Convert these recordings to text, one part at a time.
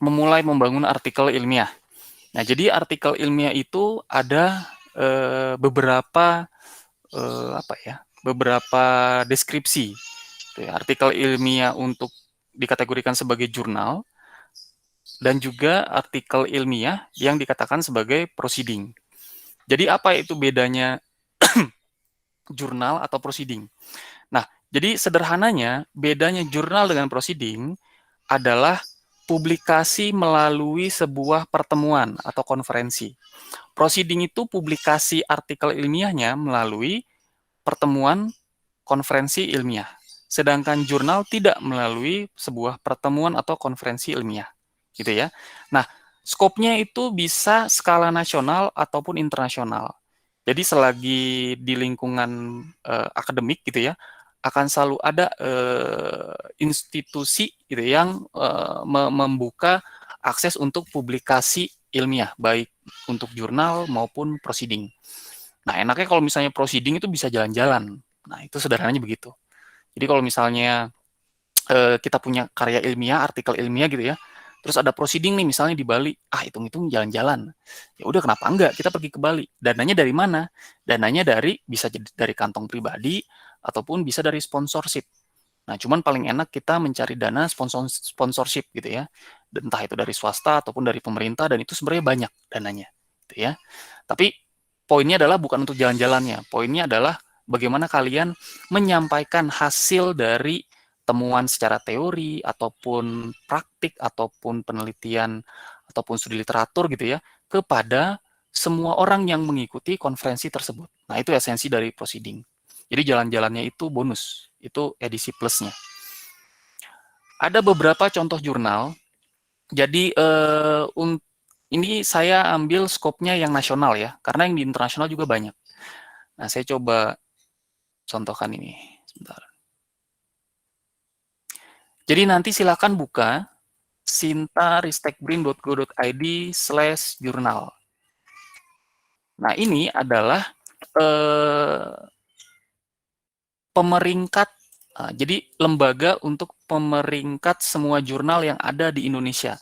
memulai membangun artikel ilmiah. Nah, jadi artikel ilmiah itu ada beberapa beberapa deskripsi. Artikel ilmiah untuk dikategorikan sebagai jurnal dan juga artikel ilmiah yang dikatakan sebagai proceeding. Jadi apa itu bedanya jurnal atau proceeding? Nah, jadi sederhananya bedanya jurnal dengan proceeding adalah publikasi melalui sebuah pertemuan atau konferensi. Proceeding itu publikasi artikel ilmiahnya melalui pertemuan konferensi ilmiah. Sedangkan jurnal tidak melalui sebuah pertemuan atau konferensi ilmiah. Gitu ya. Nah, skopnya itu bisa skala nasional ataupun internasional. Jadi selagi di lingkungan akademik gitu ya, akan selalu ada institusi gitu yang membuka akses untuk publikasi ilmiah, baik untuk jurnal maupun proceeding. Nah, enaknya kalau misalnya proceeding itu bisa jalan-jalan. Nah, itu sederhananya begitu. Jadi kalau misalnya kita punya karya ilmiah, artikel ilmiah gitu ya, terus ada proceeding nih misalnya di Bali, hitung-hitung jalan-jalan. Ya udah kenapa enggak kita pergi ke Bali. Dananya dari mana? Dananya bisa jadi dari kantong pribadi ataupun bisa dari sponsorship. Nah, cuman paling enak kita mencari dana sponsorship gitu ya. Entah itu dari swasta ataupun dari pemerintah dan itu sebenarnya banyak dananya gitu ya. Tapi poinnya adalah bukan untuk jalan-jalannya. Poinnya adalah bagaimana kalian menyampaikan hasil dari temuan secara teori ataupun praktik ataupun penelitian ataupun studi literatur gitu ya kepada semua orang yang mengikuti konferensi tersebut. Nah, itu esensi dari proceeding. Jadi jalan-jalannya itu bonus, itu edisi plusnya. Ada beberapa contoh jurnal. Jadi ini saya ambil skopnya yang nasional ya, karena yang di internasional juga banyak. Nah, saya coba contohkan ini. Sebentar. Jadi nanti silakan buka sintaristekbrin.go.id/jurnal. Nah, ini adalah pemeringkat, jadi lembaga untuk pemeringkat semua jurnal yang ada di Indonesia.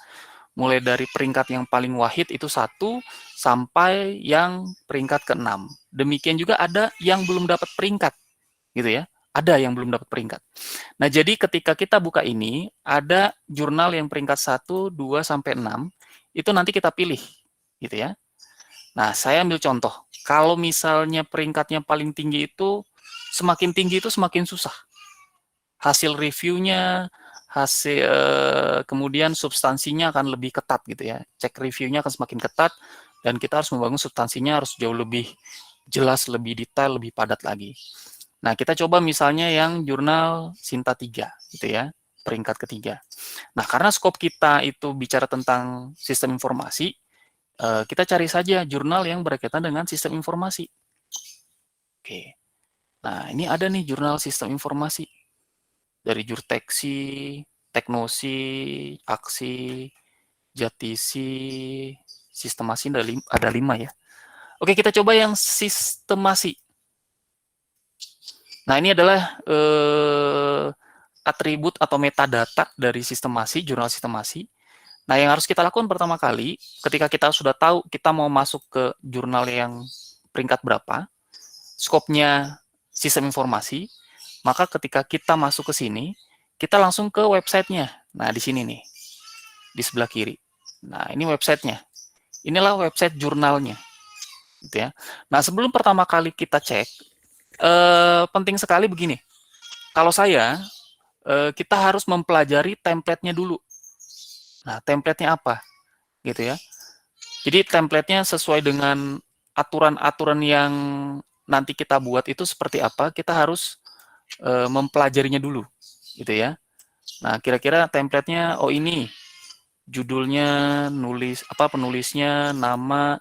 Mulai dari peringkat yang paling wahid itu 1 sampai yang peringkat ke-6. Demikian juga ada yang belum dapat peringkat, gitu ya. Ada yang belum dapat peringkat. Nah, jadi ketika kita buka ini, ada jurnal yang peringkat 1, 2, sampai 6, itu nanti kita pilih, gitu ya. Nah, saya ambil contoh. Kalau misalnya peringkatnya paling tinggi itu, semakin tinggi itu semakin susah. Hasil reviewnya, kemudian substansinya akan lebih ketat gitu ya. Cek reviewnya akan semakin ketat, dan kita harus membangun substansinya harus jauh lebih jelas, lebih detail, lebih padat lagi. Nah, kita coba misalnya yang jurnal Sinta 3, gitu ya, peringkat ketiga. Nah, karena skop kita itu bicara tentang sistem informasi, kita cari saja jurnal yang berkaitan dengan sistem informasi. Oke. Nah, ini ada nih jurnal sistem informasi. Dari Jurteksi, Teknosi, Aksi, Jatisi, Sistemasi ada 5 ya. Oke, kita coba yang Sistemasi. Nah, ini adalah atribut atau metadata dari sistemasi, jurnal sistemasi. Nah, yang harus kita lakukan pertama kali, ketika kita sudah tahu kita mau masuk ke jurnal yang peringkat berapa, skopnya sistem informasi, maka ketika kita masuk ke sini, kita langsung ke websitenya. Nah, di sini nih, di sebelah kiri. Nah, ini websitenya. Inilah website jurnalnya. Gitu ya. Nah, sebelum pertama kali kita cek, penting sekali begini. Kalau saya, kita harus mempelajari template-nya dulu. Nah, template-nya apa? Gitu ya. Jadi template-nya sesuai dengan aturan-aturan yang nanti kita buat itu seperti apa, kita harus mempelajarinya dulu. Gitu ya. Nah, kira-kira template-nya, oh ini, judulnya, penulisnya, nama,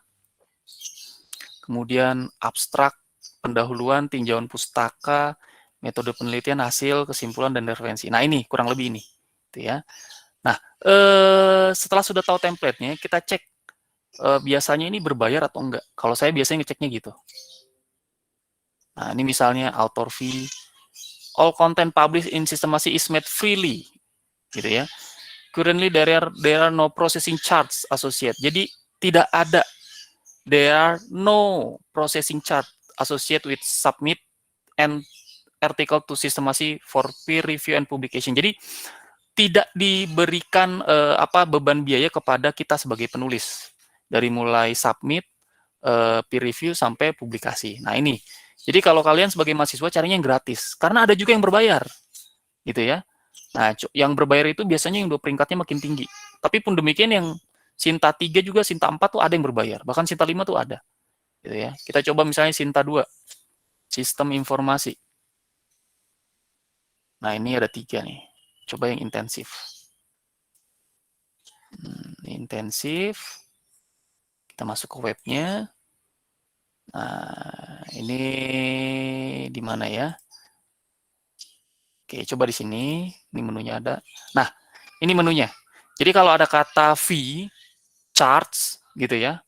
kemudian abstrak, pendahuluan, tinjauan pustaka, metode penelitian, hasil, kesimpulan, dan referensi. Nah, ini kurang lebih ini. Gitu ya. Nah, setelah sudah tahu template-nya, kita cek biasanya ini berbayar atau enggak. Kalau saya biasanya ngeceknya gitu. Nah, ini misalnya author fee, all content published in Sistemasi is made freely, gitu ya. Currently there are no processing charge associated. Jadi tidak ada, there are no processing charge associated with submit and article to Systemacy for peer review and publication. Jadi tidak diberikan beban biaya kepada kita sebagai penulis dari mulai submit, peer review sampai publikasi. Nah ini, jadi kalau kalian sebagai mahasiswa carinya yang gratis, karena ada juga yang berbayar, gitu ya. Nah, yang berbayar itu biasanya yang peringkatnya makin tinggi. Tapi pun demikian yang Sinta 3 juga, Sinta 4 tuh ada yang berbayar. Bahkan Sinta 5 tuh ada. Gitu ya. Kita coba misalnya Sinta 2, sistem informasi. Nah, ini ada 3 nih. Coba yang intensif. Intensif. Kita masuk ke webnya. Nah, ini di mana ya? Oke, coba di sini. Ini menunya ada. Nah, ini menunya. Jadi kalau ada kata fee, charge, gitu ya.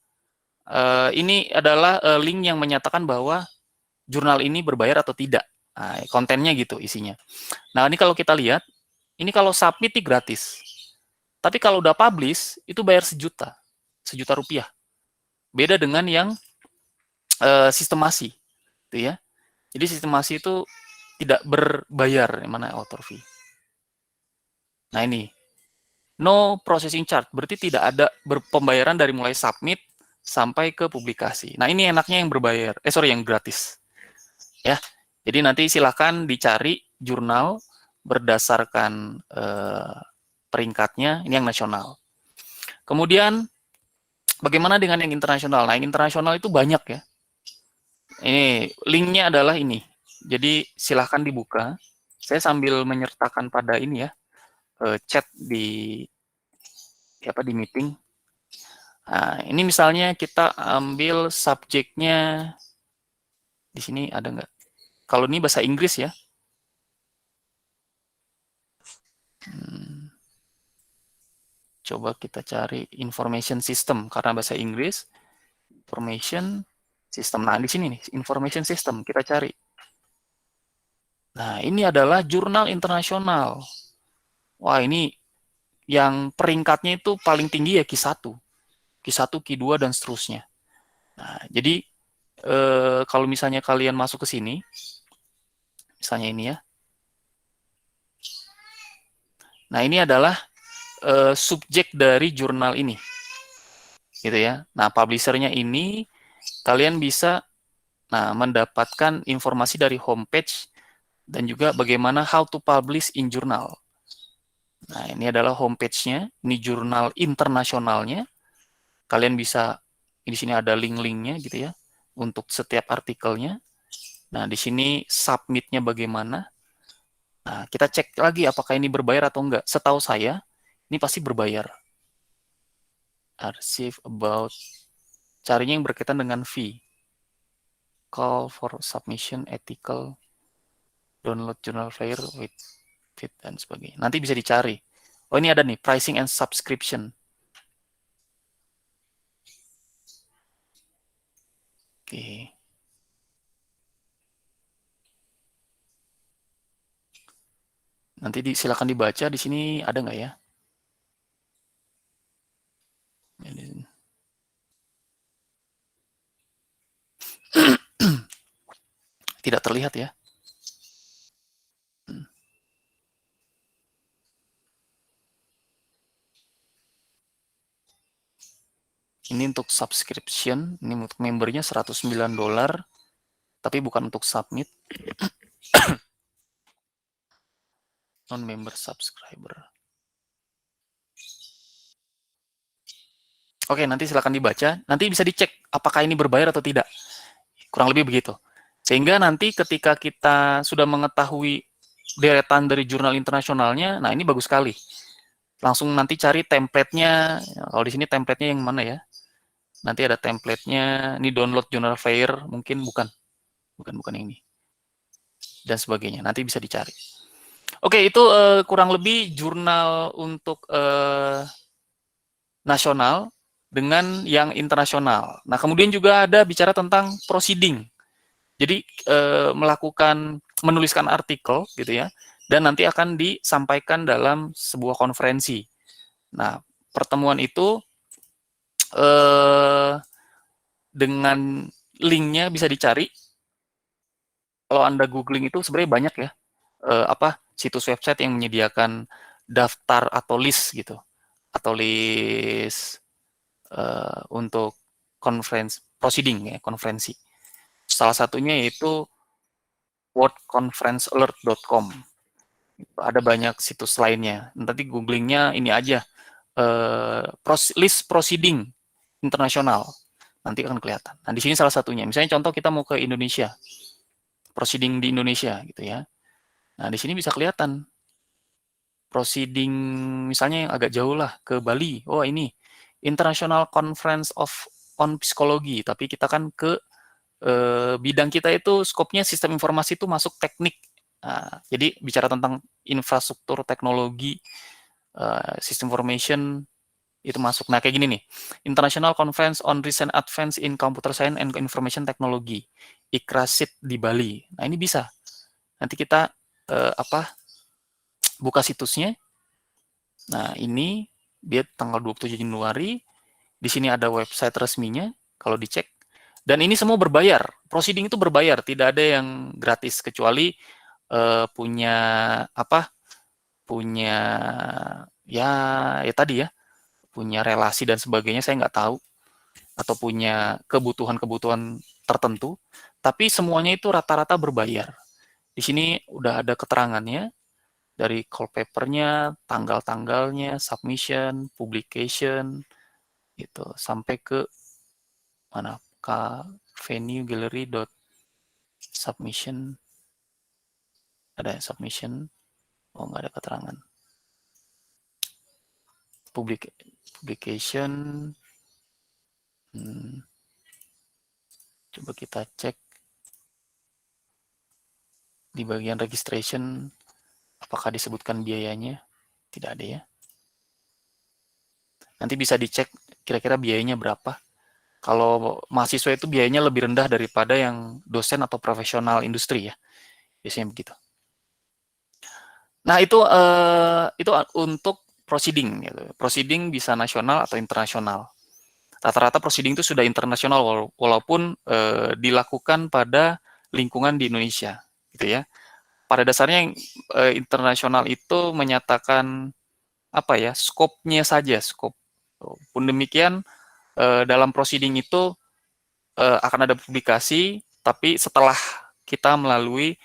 Ini adalah link yang menyatakan bahwa jurnal ini berbayar atau tidak. Nah, kontennya gitu isinya. Nah, ini kalau kita lihat, ini kalau submit ini gratis. Tapi kalau udah publish, itu bayar sejuta rupiah. Beda dengan yang sistemasi, gitu ya. Jadi sistemasi itu tidak berbayar, yang mana author fee. Nah ini, no processing charge, berarti tidak ada pembayaran dari mulai submit sampai ke publikasi. Nah ini enaknya yang berbayar, yang gratis. Ya, jadi nanti silakan dicari jurnal berdasarkan peringkatnya, ini yang nasional. Kemudian bagaimana dengan yang internasional? Nah yang internasional itu banyak ya. Ini linknya adalah ini. Jadi silahkan dibuka. Saya sambil menyertakan pada ini ya, chat di meeting. Nah, ini misalnya kita ambil subjeknya di sini ada nggak? Kalau ini bahasa Inggris ya. Coba kita cari information system karena bahasa Inggris. Information system. Nah di sini nih information system kita cari. Nah, ini adalah jurnal internasional. Wah, ini yang peringkatnya itu paling tinggi ya Q1. Q1, Q2, dan seterusnya. Nah, jadi kalau misalnya kalian masuk ke sini, misalnya ini ya. Nah, ini adalah subjek dari jurnal ini. Gitu ya. Nah, publishernya ini, kalian bisa mendapatkan informasi dari homepage dan juga bagaimana how to publish in journal. Nah, ini adalah homepage-nya, ini jurnal internasionalnya. Kalian bisa, di sini ada link-linknya gitu ya, untuk setiap artikelnya. Nah, di sini submit-nya bagaimana. Nah, kita cek lagi apakah ini berbayar atau enggak. Setahu saya, ini pasti berbayar. Archive about, carinya yang berkaitan dengan fee. Call for submission, ethical, download journal flyer with fit dan sebagainya. Nanti bisa dicari. Oh ini ada nih pricing and subscription. Oke. Nanti silakan dibaca di sini ada nggak ya? Tidak terlihat ya. Ini untuk subscription, ini untuk membernya $109, tapi bukan untuk submit. Non-member subscriber. Oke, nanti silakan dibaca. Nanti bisa dicek apakah ini berbayar atau tidak. Kurang lebih begitu. Sehingga nanti ketika kita sudah mengetahui deretan dari jurnal internasionalnya, nah ini bagus sekali. Langsung nanti cari template-nya. Kalau di sini template-nya yang mana ya? Nanti ada template-nya, ini download journal fair, mungkin bukan yang ini. Dan sebagainya, nanti bisa dicari. Oke, itu kurang lebih jurnal untuk nasional dengan yang internasional. Nah, kemudian juga ada bicara tentang proceeding. Jadi, menuliskan artikel, gitu ya, dan nanti akan disampaikan dalam sebuah konferensi. Nah, pertemuan itu dengan linknya bisa dicari. Kalau Anda googling itu sebenarnya banyak ya, situs website yang menyediakan daftar atau list gitu, atau list untuk proceeding ya, konferensi. Salah satunya yaitu worldconferencealert.com. Ada banyak situs lainnya. Nanti googlingnya ini aja, list proceeding internasional. Nanti akan kelihatan. Nah, di sini salah satunya. Misalnya contoh kita mau ke Indonesia, proceeding di Indonesia gitu ya. Nah, di sini bisa kelihatan proceeding misalnya yang agak jauh lah ke Bali. Oh, ini International Conference on Psychology, tapi kita kan ke bidang kita itu skopnya sistem informasi itu masuk teknik. Nah, jadi bicara tentang infrastruktur teknologi, system information itu masuk. Nah, kayak gini nih. International Conference on Recent Advance in Computer Science and Information Technology, ICRASIT di Bali. Nah, ini bisa. Nanti kita buka situsnya. Nah, ini dia tanggal 27 Januari. Di sini ada website resminya kalau dicek. Dan ini semua berbayar. Proceeding itu berbayar, tidak ada yang gratis kecuali punya punya ya ya tadi ya, punya relasi dan sebagainya saya nggak tahu, atau punya kebutuhan-kebutuhan tertentu. Tapi semuanya itu rata-rata berbayar. Di sini udah ada keterangannya dari call papernya, tanggal-tanggalnya, submission, publication, gitu sampai ke mana venue gallery dot submission, ada submission, oh nggak ada keterangan, publication, coba kita cek di bagian registration apakah disebutkan biayanya, tidak ada ya. Nanti bisa dicek kira-kira biayanya berapa. Kalau mahasiswa itu biayanya lebih rendah daripada yang dosen atau profesional industri ya, biasanya begitu. Nah, itu untuk proceeding gitu. Proceeding bisa nasional atau internasional. Rata-rata proceeding itu sudah internasional walaupun dilakukan pada lingkungan di Indonesia gitu ya. Pada dasarnya yang internasional itu menyatakan skopnya saja, skop. Pun demikian dalam proceeding itu akan ada publikasi, tapi setelah kita melalui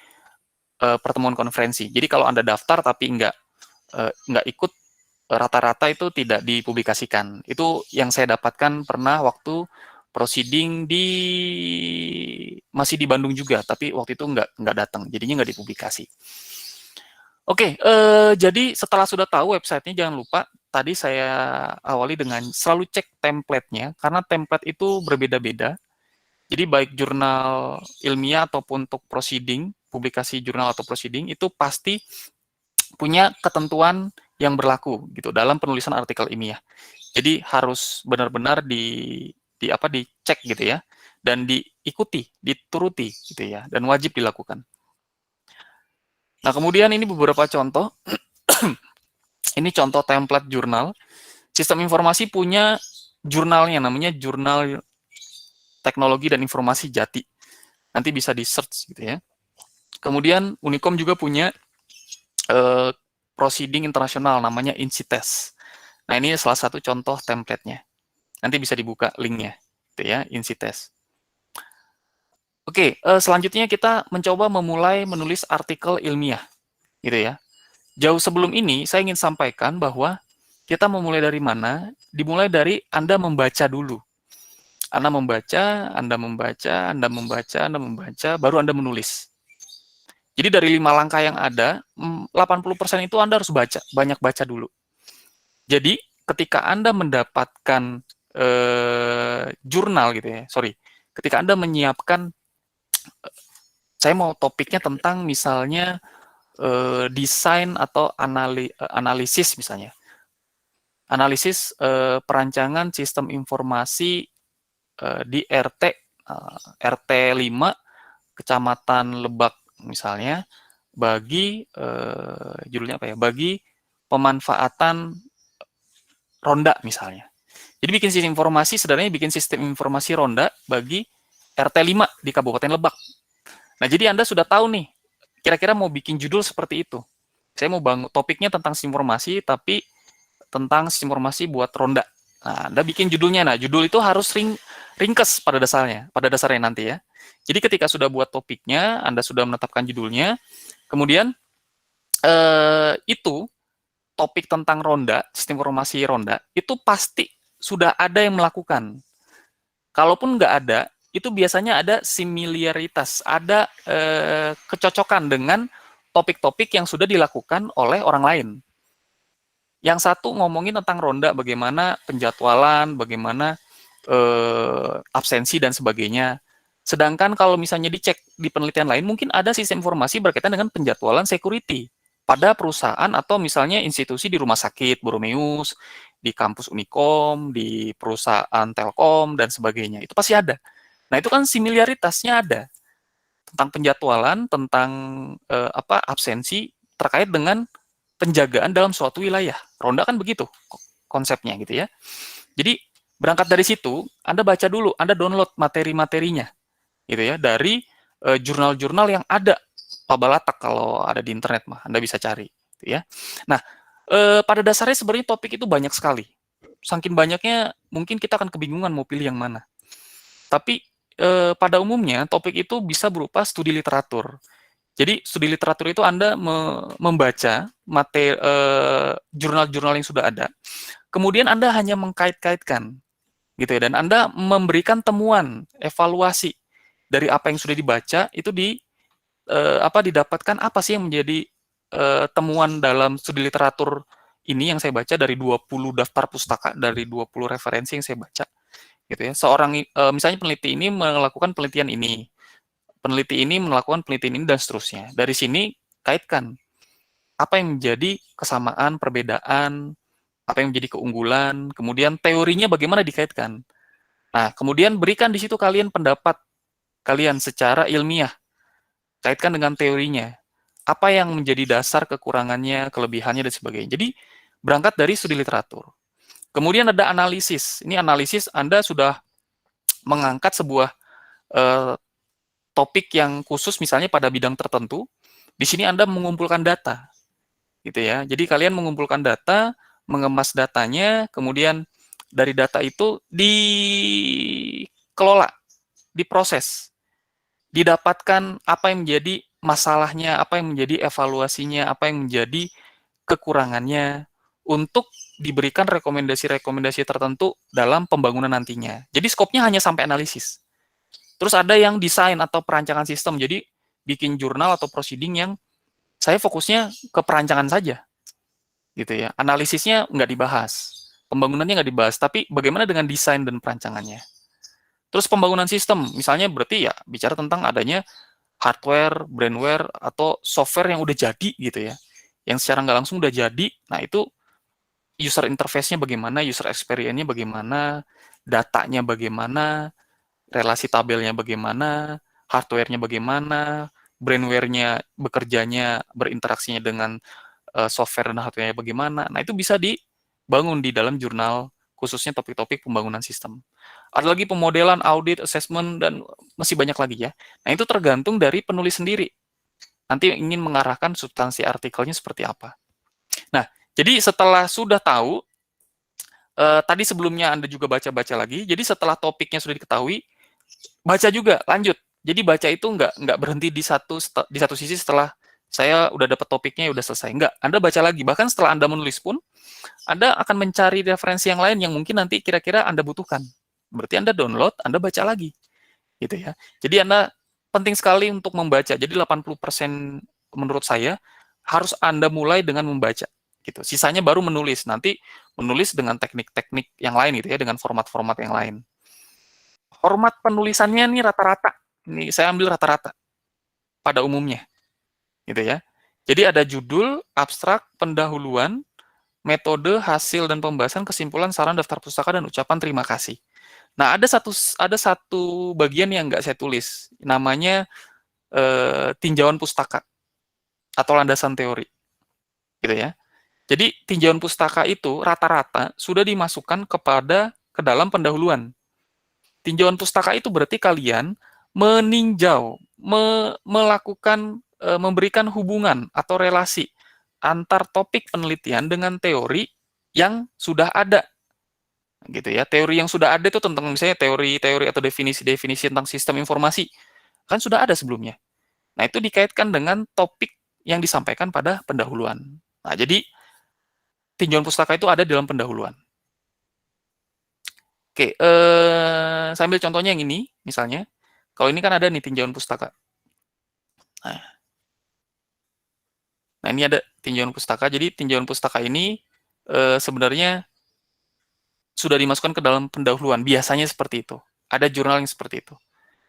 pertemuan konferensi. Jadi kalau Anda daftar tapi nggak ikut, rata-rata itu tidak dipublikasikan. Itu yang saya dapatkan pernah waktu proceeding masih di Bandung juga, tapi waktu itu nggak datang, jadinya nggak dipublikasi. Oke, jadi setelah sudah tahu websitenya, jangan lupa tadi saya awali dengan selalu cek template-nya, karena template itu berbeda-beda. Jadi baik jurnal ilmiah ataupun untuk proceeding, publikasi jurnal atau proceeding itu pasti punya ketentuan yang berlaku gitu dalam penulisan artikel ilmiah. Jadi harus benar-benar dicek gitu ya, dan diikuti, dituruti gitu ya, dan wajib dilakukan. Nah, kemudian ini beberapa contoh. Ini contoh template jurnal. Sistem informasi punya jurnalnya, namanya Jurnal Teknologi dan Informasi Jati. Nanti bisa di-search gitu ya. Kemudian Unicom juga punya proceeding internasional namanya INCITES. Nah, ini salah satu contoh template-nya. Nanti bisa dibuka linknya, gitu ya, INCITES. Oke, selanjutnya kita mencoba memulai menulis artikel ilmiah, gitu ya. Jauh sebelum ini, saya ingin sampaikan bahwa kita memulai dari mana? Dimulai dari Anda membaca dulu. Anda membaca, Anda membaca, Anda membaca, Anda membaca, baru Anda menulis. Jadi dari 5 langkah yang ada, 80% itu Anda harus baca, banyak baca dulu. Jadi ketika Anda mendapatkan jurnal gitu ya, ketika Anda menyiapkan, saya mau topiknya tentang misalnya desain atau analisis misalnya. Analisis perancangan sistem informasi di RT 5 Kecamatan Lebak misalnya, bagi judulnya apa ya? Bagi pemanfaatan ronda misalnya. Jadi bikin sistem informasi, sederhananya bikin sistem informasi ronda bagi RT 5 di Kabupaten Lebak. Nah, jadi Anda sudah tahu nih, kira-kira mau bikin judul seperti itu. Saya mau bangun topiknya tentang sistem informasi, tapi tentang sistem informasi buat ronda. Nah, Anda bikin judulnya. Nah, judul itu harus ringkes pada dasarnya nanti ya. Jadi ketika sudah buat topiknya, Anda sudah menetapkan judulnya, kemudian itu topik tentang ronda, sistem informasi ronda, itu pasti sudah ada yang melakukan. Kalaupun nggak ada, itu biasanya ada similaritas, ada kecocokan dengan topik-topik yang sudah dilakukan oleh orang lain. Yang satu ngomongin tentang ronda, bagaimana penjadwalan, bagaimana absensi dan sebagainya. Sedangkan kalau misalnya dicek di penelitian lain, mungkin ada sistem informasi berkaitan dengan penjadwalan security pada perusahaan atau misalnya institusi di rumah sakit Boromeus, di kampus Unikom, di perusahaan Telkom dan sebagainya. Itu pasti ada. Nah, itu kan similaritasnya ada tentang penjadwalan, tentang absensi terkait dengan penjagaan dalam suatu wilayah. Ronda kan begitu konsepnya gitu ya. Jadi berangkat dari situ, Anda baca dulu, Anda download materi-materinya gitu ya dari jurnal-jurnal yang ada Pak Balatak kalau ada di internet mah Anda bisa cari gitu ya. Nah, pada dasarnya sebenarnya topik itu banyak sekali. Saking banyaknya mungkin kita akan kebingungan mau pilih yang mana. Tapi pada umumnya topik itu bisa berupa studi literatur. Jadi studi literatur itu Anda membaca materi jurnal-jurnal yang sudah ada. Kemudian Anda hanya mengkait-kaitkan gitu ya, dan Anda memberikan temuan, evaluasi dari apa yang sudah dibaca itu didapatkan apa sih yang menjadi temuan dalam studi literatur ini yang saya baca dari 20 daftar pustaka, dari 20 referensi yang saya baca gitu ya. Seorang misalnya peneliti ini melakukan penelitian ini, peneliti ini melakukan penelitian ini dan seterusnya. Dari sini kaitkan apa yang menjadi kesamaan, perbedaan, apa yang menjadi keunggulan, kemudian teorinya bagaimana dikaitkan. Nah, kemudian berikan di situ kalian pendapat kalian secara ilmiah, kaitkan dengan teorinya. Apa yang menjadi dasar kekurangannya, kelebihannya, dan sebagainya. Jadi, berangkat dari studi literatur. Kemudian ada analisis. Ini analisis Anda sudah mengangkat sebuah topik yang khusus misalnya pada bidang tertentu. Di sini Anda mengumpulkan data. Gitu ya. Jadi kalian mengumpulkan data, mengemas datanya, kemudian dari data itu dikelola, diproses, didapatkan apa yang menjadi masalahnya, apa yang menjadi evaluasinya, apa yang menjadi kekurangannya, untuk diberikan rekomendasi-rekomendasi tertentu dalam pembangunan nantinya. Jadi skopnya hanya sampai analisis. Terus ada yang desain atau perancangan sistem, jadi bikin jurnal atau proceeding yang saya fokusnya ke perancangan saja, gitu ya. Analisisnya nggak dibahas, pembangunannya nggak dibahas, tapi bagaimana dengan desain dan perancangannya. Terus pembangunan sistem, misalnya berarti ya bicara tentang adanya hardware, brandware, atau software yang udah jadi gitu ya, yang secara nggak langsung udah jadi. Nah itu user interface-nya bagaimana, user experience-nya bagaimana, datanya bagaimana, relasi tabelnya bagaimana, hardware-nya bagaimana, brandware-nya bekerjanya, berinteraksinya dengan software dan hardware-nya bagaimana. Nah, itu bisa dibangun di dalam jurnal, khususnya topik-topik pembangunan sistem. Ada lagi pemodelan, audit, assessment, dan masih banyak lagi ya. Nah, itu tergantung dari penulis sendiri. Nanti ingin mengarahkan substansi artikelnya seperti apa. Nah, jadi setelah sudah tahu, tadi sebelumnya Anda juga baca-baca lagi, jadi setelah topiknya sudah diketahui, baca juga, lanjut. Jadi baca itu nggak berhenti di satu sisi setelah saya udah dapat topiknya, udah selesai. Nggak, Anda baca lagi. Bahkan setelah Anda menulis pun, Anda akan mencari referensi yang lain yang mungkin nanti kira-kira Anda butuhkan. Berarti Anda download, Anda baca lagi. Gitu ya. Jadi Anda penting sekali untuk membaca. Jadi 80% menurut saya harus Anda mulai dengan membaca. Gitu. Sisanya baru menulis. Nanti menulis dengan teknik-teknik yang lain gitu ya, dengan format-format yang lain. Format penulisannya nih rata-rata. Ini saya ambil rata-rata pada umumnya. Gitu ya. Jadi ada judul, abstrak, pendahuluan, metode, hasil dan pembahasan, kesimpulan, saran, daftar pustaka, dan ucapan terima kasih. Nah, ada satu bagian yang nggak saya tulis, namanya tinjauan pustaka atau landasan teori, gitu ya. Jadi tinjauan pustaka itu rata-rata sudah dimasukkan ke dalam pendahuluan. Tinjauan pustaka itu berarti kalian meninjau, melakukan, memberikan hubungan atau relasi antar topik penelitian dengan teori yang sudah ada, gitu ya. Teori yang sudah ada itu tentang misalnya teori-teori atau definisi-definisi tentang sistem informasi, kan sudah ada sebelumnya. Nah, itu dikaitkan dengan topik yang disampaikan pada pendahuluan. Nah, jadi tinjauan pustaka itu ada di dalam pendahuluan. Oke, sambil contohnya yang ini, misalnya, kalau ini kan ada nih tinjauan pustaka. Nah, nah ini ada tinjauan pustaka. Jadi tinjauan pustaka ini sebenarnya sudah dimasukkan ke dalam pendahuluan. Biasanya seperti itu. Ada jurnal yang seperti itu.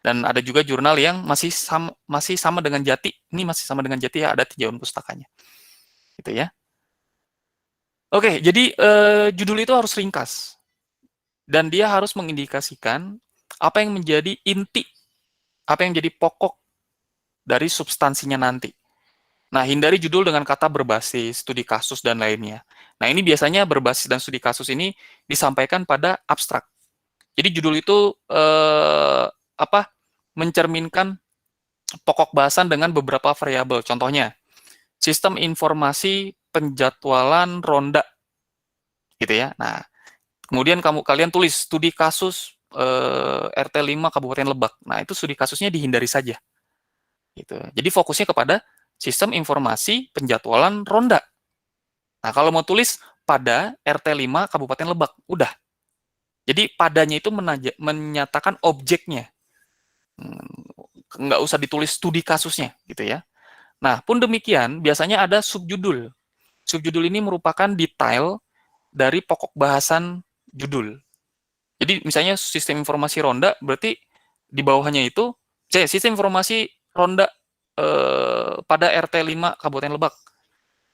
Dan ada juga jurnal yang masih sama dengan Jati. Ini masih sama dengan Jati ya, ada tinjauan pustakanya. Gitu ya. Oke, jadi judul itu harus ringkas. Dan dia harus mengindikasikan apa yang menjadi inti, apa yang menjadi pokok dari substansinya nanti. Nah, hindari judul dengan kata berbasis, studi kasus, dan lainnya. Nah, ini biasanya berbasis dan studi kasus ini disampaikan pada abstrak. Jadi judul itu mencerminkan pokok bahasan dengan beberapa variabel. Contohnya, sistem informasi penjadwalan ronda, gitu ya. Nah, kemudian kalian tulis studi kasus RT 5 Kabupaten Lebak. Nah, itu studi kasusnya dihindari saja. Gitu. Jadi fokusnya kepada sistem informasi penjadwalan ronda. Nah, kalau mau tulis pada RT 5 Kabupaten Lebak, udah. Jadi padanya itu menyatakan objeknya. Nggak usah ditulis studi kasusnya, gitu ya. Nah, pun demikian, biasanya ada subjudul. Subjudul ini merupakan detail dari pokok bahasan judul. Jadi misalnya sistem informasi ronda, berarti di bawahnya itu, sistem informasi ronda pada RT 5 Kabupaten Lebak.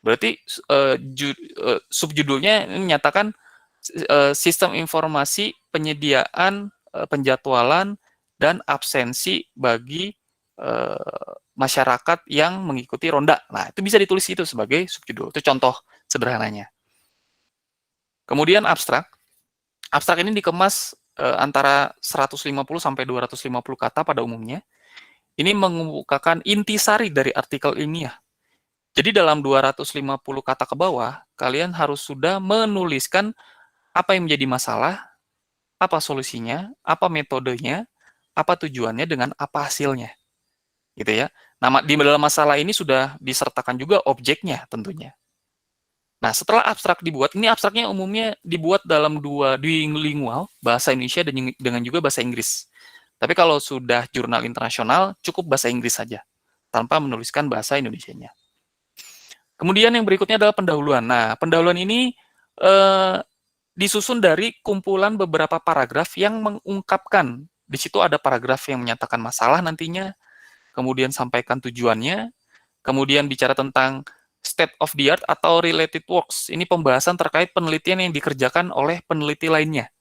Berarti subjudulnya menyatakan sistem informasi penyediaan, penjadwalan, dan absensi bagi masyarakat yang mengikuti ronda. Nah, itu bisa ditulis itu sebagai subjudul. Itu contoh sederhananya. Kemudian abstrak. Abstrak ini dikemas antara 150 sampai 250 kata pada umumnya. Ini mengemukakan intisari dari artikel ilmiah. Jadi dalam 250 kata ke bawah, kalian harus sudah menuliskan apa yang menjadi masalah, apa solusinya, apa metodenya, apa tujuannya, dengan apa hasilnya. Gitu ya. Nah, di dalam masalah ini sudah disertakan juga objeknya tentunya. Nah, setelah abstrak dibuat, ini abstraknya umumnya dibuat dalam dua bilingual, bahasa Indonesia dan dengan juga bahasa Inggris. Tapi kalau sudah jurnal internasional, cukup bahasa Inggris saja, tanpa menuliskan bahasa Indonesianya. Kemudian yang berikutnya adalah pendahuluan. Nah, pendahuluan ini disusun dari kumpulan beberapa paragraf yang mengungkapkan. Di situ ada paragraf yang menyatakan masalah nantinya, kemudian sampaikan tujuannya, kemudian bicara tentang state of the art atau related works. Ini pembahasan terkait penelitian yang dikerjakan oleh peneliti lainnya.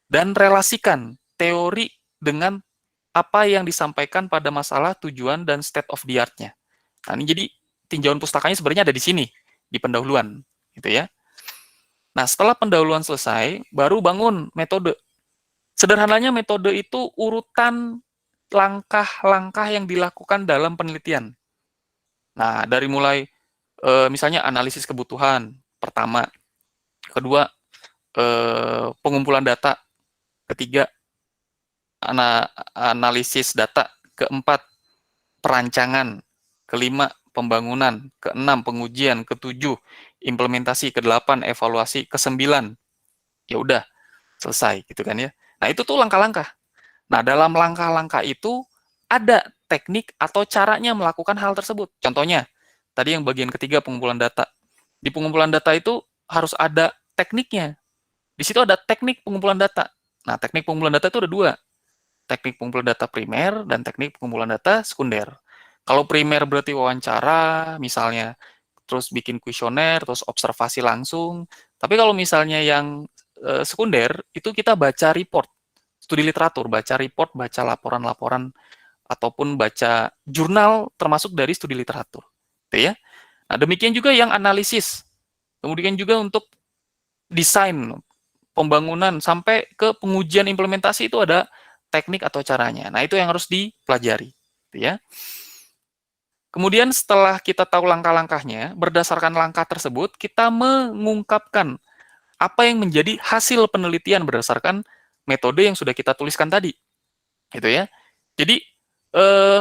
Dan relasikan teori dengan apa yang disampaikan pada masalah, tujuan, dan state of the art-nya. Nah, ini jadi tinjauan pustakanya sebenarnya ada di sini, di pendahuluan. Gitu ya. Nah, setelah pendahuluan selesai, baru bangun metode. Sederhananya metode itu urutan langkah-langkah yang dilakukan dalam penelitian. Nah, dari mulai misalnya analisis kebutuhan, pertama. Kedua, pengumpulan data. Ketiga, analisis data. Keempat, perancangan. Kelima, pembangunan. Keenam, pengujian. Ketujuh, implementasi. Kedelapan, evaluasi. Kesembilan, ya udah selesai gitu kan ya. Nah, itu tuh langkah-langkah. Nah, dalam langkah-langkah itu ada teknik atau caranya melakukan hal tersebut. Contohnya, tadi yang bagian ketiga, pengumpulan data. Di pengumpulan data itu harus ada tekniknya. Di situ ada teknik pengumpulan data. Nah, teknik pengumpulan data itu ada dua. Teknik pengumpulan data primer dan teknik pengumpulan data sekunder. Kalau primer berarti wawancara, misalnya, terus bikin kuesioner, terus observasi langsung. Tapi kalau misalnya yang sekunder, itu kita baca report, studi literatur, baca report, baca laporan-laporan, ataupun baca jurnal termasuk dari studi literatur. Gitu ya. Nah, demikian juga yang analisis. Kemudian juga untuk desain pembangunan sampai ke pengujian implementasi itu ada teknik atau caranya. Nah, itu yang harus dipelajari, gitu ya. Kemudian setelah kita tahu langkah-langkahnya, berdasarkan langkah tersebut kita mengungkapkan apa yang menjadi hasil penelitian berdasarkan metode yang sudah kita tuliskan tadi, gitu ya. Jadi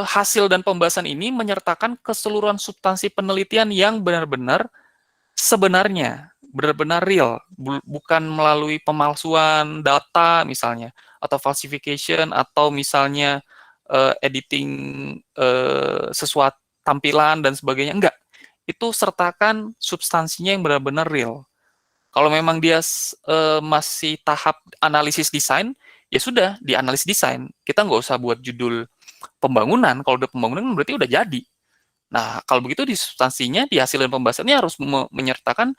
hasil dan pembahasan ini menyertakan keseluruhan substansi penelitian yang benar-benar sebenarnya, benar-benar real, bukan melalui pemalsuan data misalnya, atau falsification, atau misalnya editing sesuatu tampilan dan sebagainya, enggak. Itu sertakan substansinya yang benar-benar real. Kalau memang dia masih tahap analisis desain, ya sudah, dianalisis desain. Kita nggak usah buat judul pembangunan, kalau udah pembangunan berarti udah jadi. Nah, kalau begitu di substansinya, di hasil dan pembahasannya harus menyertakan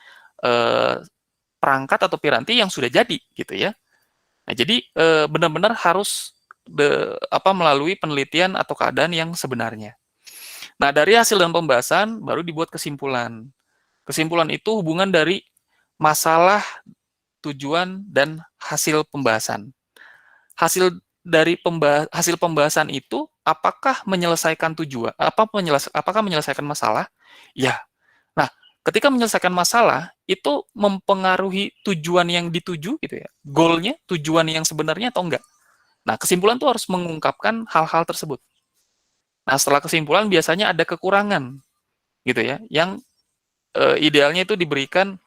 perangkat atau piranti yang sudah jadi, gitu ya. Nah, jadi benar-benar harus melalui penelitian atau keadaan yang sebenarnya. Nah, dari hasil dan pembahasan baru dibuat kesimpulan. Kesimpulan itu hubungan dari masalah, tujuan, dan hasil pembahasan. Hasil pembahasan itu apakah menyelesaikan tujuan, apakah menyelesaikan masalah? Ya. Nah, ketika menyelesaikan masalah itu mempengaruhi tujuan yang dituju gitu ya. Goalnya, tujuan yang sebenarnya atau enggak. Nah, kesimpulan itu harus mengungkapkan hal-hal tersebut. Nah, setelah kesimpulan biasanya ada kekurangan gitu ya, yang idealnya itu diberikan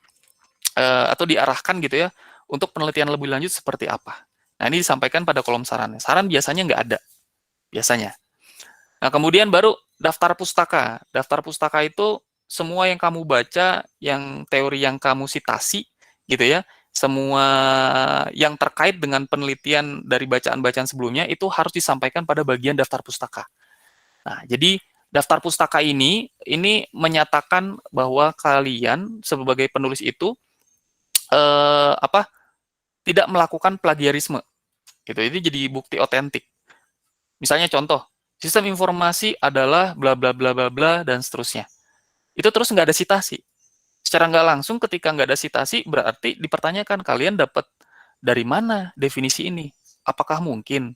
atau diarahkan gitu ya untuk penelitian lebih lanjut seperti apa. Nah, ini disampaikan pada kolom saran. Saran biasanya nggak ada, biasanya. Nah, kemudian baru daftar pustaka. Daftar pustaka itu semua yang kamu baca, yang teori yang kamu sitasi, gitu ya, semua yang terkait dengan penelitian dari bacaan-bacaan sebelumnya, itu harus disampaikan pada bagian daftar pustaka. Nah, jadi daftar pustaka ini menyatakan bahwa kalian sebagai penulis itu tidak melakukan plagiarisme, gitu. Itu jadi bukti otentik. Misalnya contoh, sistem informasi adalah bla bla bla bla bla dan seterusnya. Itu terus nggak ada sitasi. Secara nggak langsung ketika nggak ada sitasi berarti dipertanyakan kalian dapat dari mana definisi ini? Apakah mungkin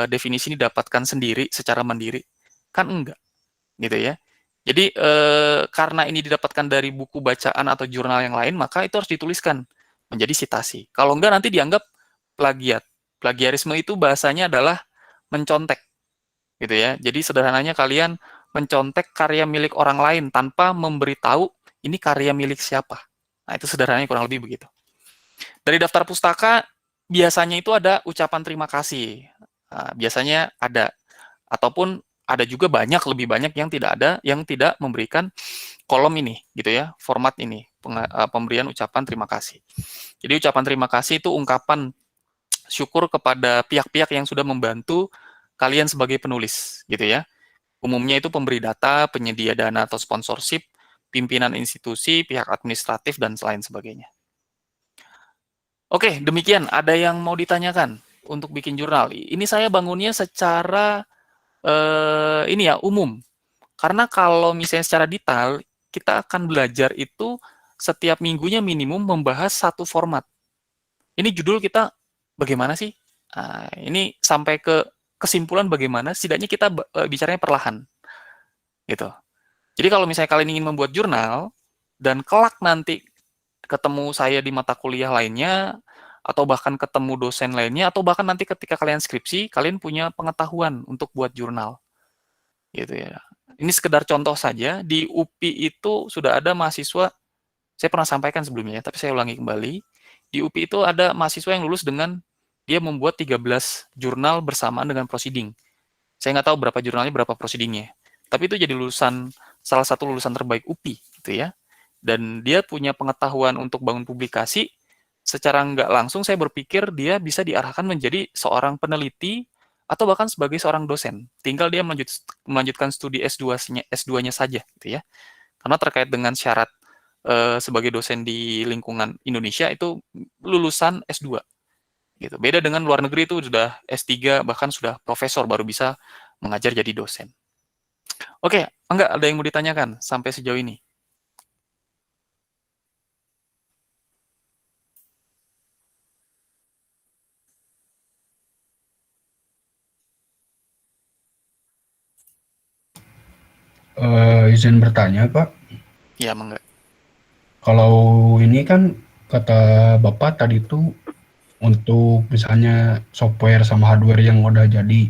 definisi ini didapatkan sendiri secara mandiri? Kan enggak, gitu ya. Jadi karena ini didapatkan dari buku bacaan atau jurnal yang lain, maka itu harus dituliskan menjadi sitasi. Kalau enggak nanti dianggap plagiat. Plagiarisme itu bahasanya adalah mencontek, gitu ya. Jadi sederhananya kalian mencontek karya milik orang lain tanpa memberitahu ini karya milik siapa. Nah, itu sederhananya kurang lebih begitu. Dari daftar pustaka biasanya itu ada ucapan terima kasih. Nah, biasanya ada, ataupun ada juga lebih banyak yang tidak ada, yang tidak memberikan kolom ini, gitu ya, format ini, pemberian ucapan terima kasih. Jadi ucapan terima kasih itu ungkapan syukur kepada pihak-pihak yang sudah membantu kalian sebagai penulis, gitu ya. Umumnya itu pemberi data, penyedia dana atau sponsorship, pimpinan institusi, pihak administratif, dan lain sebagainya. Oke, demikian. Ada yang mau ditanyakan untuk bikin jurnal? Ini saya bangunnya secara ini ya, umum. Karena kalau misalnya secara detail, kita akan belajar itu setiap minggunya minimum membahas satu format. Ini judul kita bagaimana sih? Nah, ini sampai ke kesimpulan bagaimana, setidaknya kita bicaranya perlahan. Gitu. Jadi kalau misalnya kalian ingin membuat jurnal, dan kelak nanti ketemu saya di mata kuliah lainnya, atau bahkan ketemu dosen lainnya, atau bahkan nanti ketika kalian skripsi, kalian punya pengetahuan untuk buat jurnal. Gitu ya. Ini sekedar contoh saja, di UPI itu sudah ada mahasiswa, saya pernah sampaikan sebelumnya, tapi saya ulangi kembali, di UPI itu ada mahasiswa yang lulus dengan dia membuat 13 jurnal bersamaan dengan proceeding. Saya nggak tahu berapa jurnalnya, berapa proceedingnya. Tapi itu jadi salah satu lulusan terbaik UPI, gitu ya. Dan dia punya pengetahuan untuk bangun publikasi, secara nggak langsung saya berpikir dia bisa diarahkan menjadi seorang peneliti atau bahkan sebagai seorang dosen. Tinggal dia melanjutkan studi S2-nya saja, gitu ya. Karena terkait dengan syarat sebagai dosen di lingkungan Indonesia itu lulusan S2. Gitu. Beda dengan luar negeri itu sudah S3 bahkan sudah profesor baru bisa mengajar jadi dosen. Oke, enggak ada yang mau ditanyakan sampai sejauh ini? Izin bertanya, Pak. Ya, Mangga. Kalau ini kan kata Bapak tadi tuh untuk misalnya software sama hardware yang udah jadi.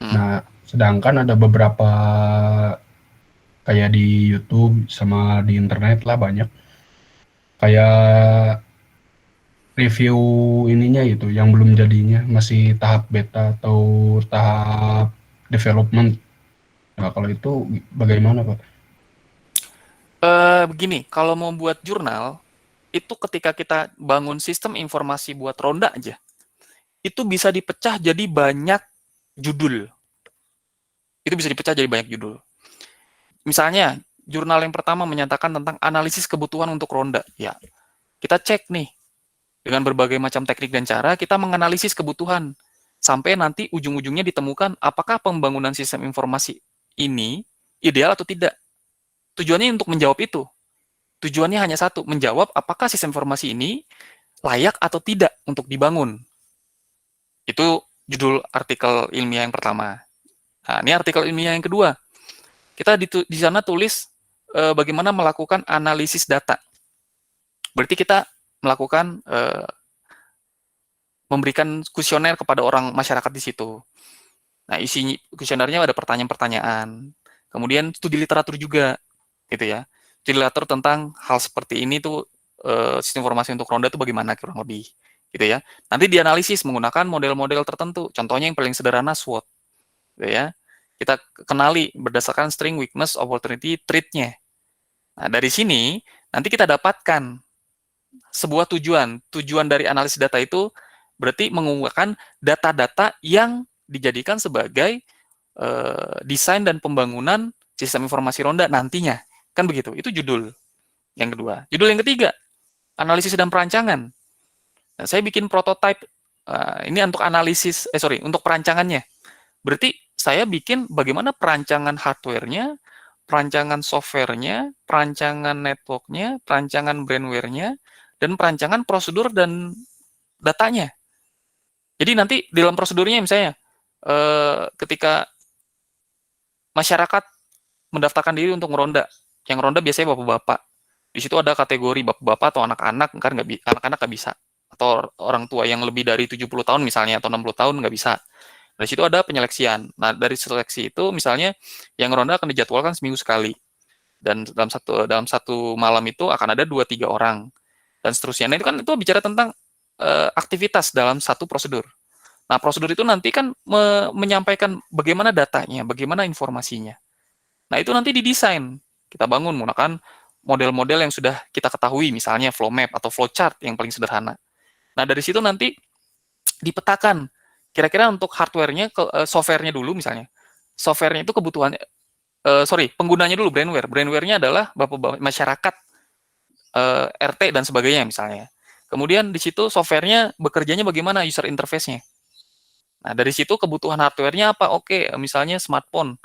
Hmm. Nah, sedangkan ada beberapa kayak di YouTube sama di internet lah banyak kayak review ininya itu yang belum jadinya masih tahap beta atau tahap development. Nah, kalau itu bagaimana, Pak? Begini, kalau mau buat jurnal, itu ketika kita bangun sistem informasi buat ronda aja, itu bisa dipecah jadi banyak judul. Itu bisa dipecah jadi banyak judul. Misalnya, jurnal yang pertama menyatakan tentang analisis kebutuhan untuk ronda. Ya, kita cek nih, dengan berbagai macam teknik dan cara, kita menganalisis kebutuhan. Sampai nanti ujung-ujungnya ditemukan apakah pembangunan sistem informasi ini ideal atau tidak. Tujuannya untuk menjawab itu. Tujuannya hanya satu, menjawab apakah sistem informasi ini layak atau tidak untuk dibangun. Itu judul artikel ilmiah yang pertama. Nah, ini artikel ilmiah yang kedua. Kita di sana tulis bagaimana melakukan analisis data. Berarti kita melakukan memberikan kuesioner kepada orang masyarakat di situ. Nah, isi kuesionernya ada pertanyaan-pertanyaan. Kemudian studi literatur juga, gitu ya. Studi literatur tentang hal seperti ini tuh sistem informasi untuk ronda itu bagaimana kurang lebih, gitu ya. Nanti dianalisis menggunakan model-model tertentu. Contohnya yang paling sederhana SWOT, gitu ya. Kita kenali berdasarkan string weakness opportunity trait-nya. Nah, dari sini nanti kita dapatkan sebuah tujuan. Tujuan dari analisis data itu berarti mengumpulkan data-data yang dijadikan sebagai desain dan pembangunan sistem informasi ronda nantinya. Kan begitu. Itu judul yang kedua. Judul yang ketiga, analisis dan perancangan. Nah, saya bikin prototype ini untuk analisis untuk perancangannya. Berarti saya bikin bagaimana perancangan hardware-nya, perancangan software-nya, perancangan network-nya, perancangan brandware-nya, dan perancangan prosedur dan datanya. Jadi nanti dalam prosedurnya misalnya ketika masyarakat mendaftarkan diri untuk meronda, yang ronda biasanya bapak-bapak. Di situ ada kategori bapak-bapak atau anak-anak, kan anak-anak nggak bisa. Atau orang tua yang lebih dari 70 tahun misalnya, atau 60 tahun nggak bisa. Dari situ ada penyeleksian. Nah, dari seleksi itu misalnya yang ronda akan dijadwalkan seminggu sekali. Dan dalam satu malam itu akan ada 2-3 orang. Dan seterusnya. Nah, itu kan itu bicara tentang aktivitas dalam satu prosedur. Nah, prosedur itu nanti kan menyampaikan bagaimana datanya, bagaimana informasinya. Nah, itu nanti didesain. Kita bangun menggunakan model-model yang sudah kita ketahui, misalnya flow map atau flow chart yang paling sederhana. Nah, dari situ nanti dipetakan kira-kira untuk hardware-nya, software-nya dulu misalnya. Software-nya itu kebutuhan, penggunanya dulu brandware. Brandware-nya adalah bapak-bapak masyarakat, RT dan sebagainya misalnya. Kemudian di situ software-nya bekerjanya bagaimana user interface-nya. Nah, dari situ kebutuhan hardware-nya apa? Oke, misalnya smartphone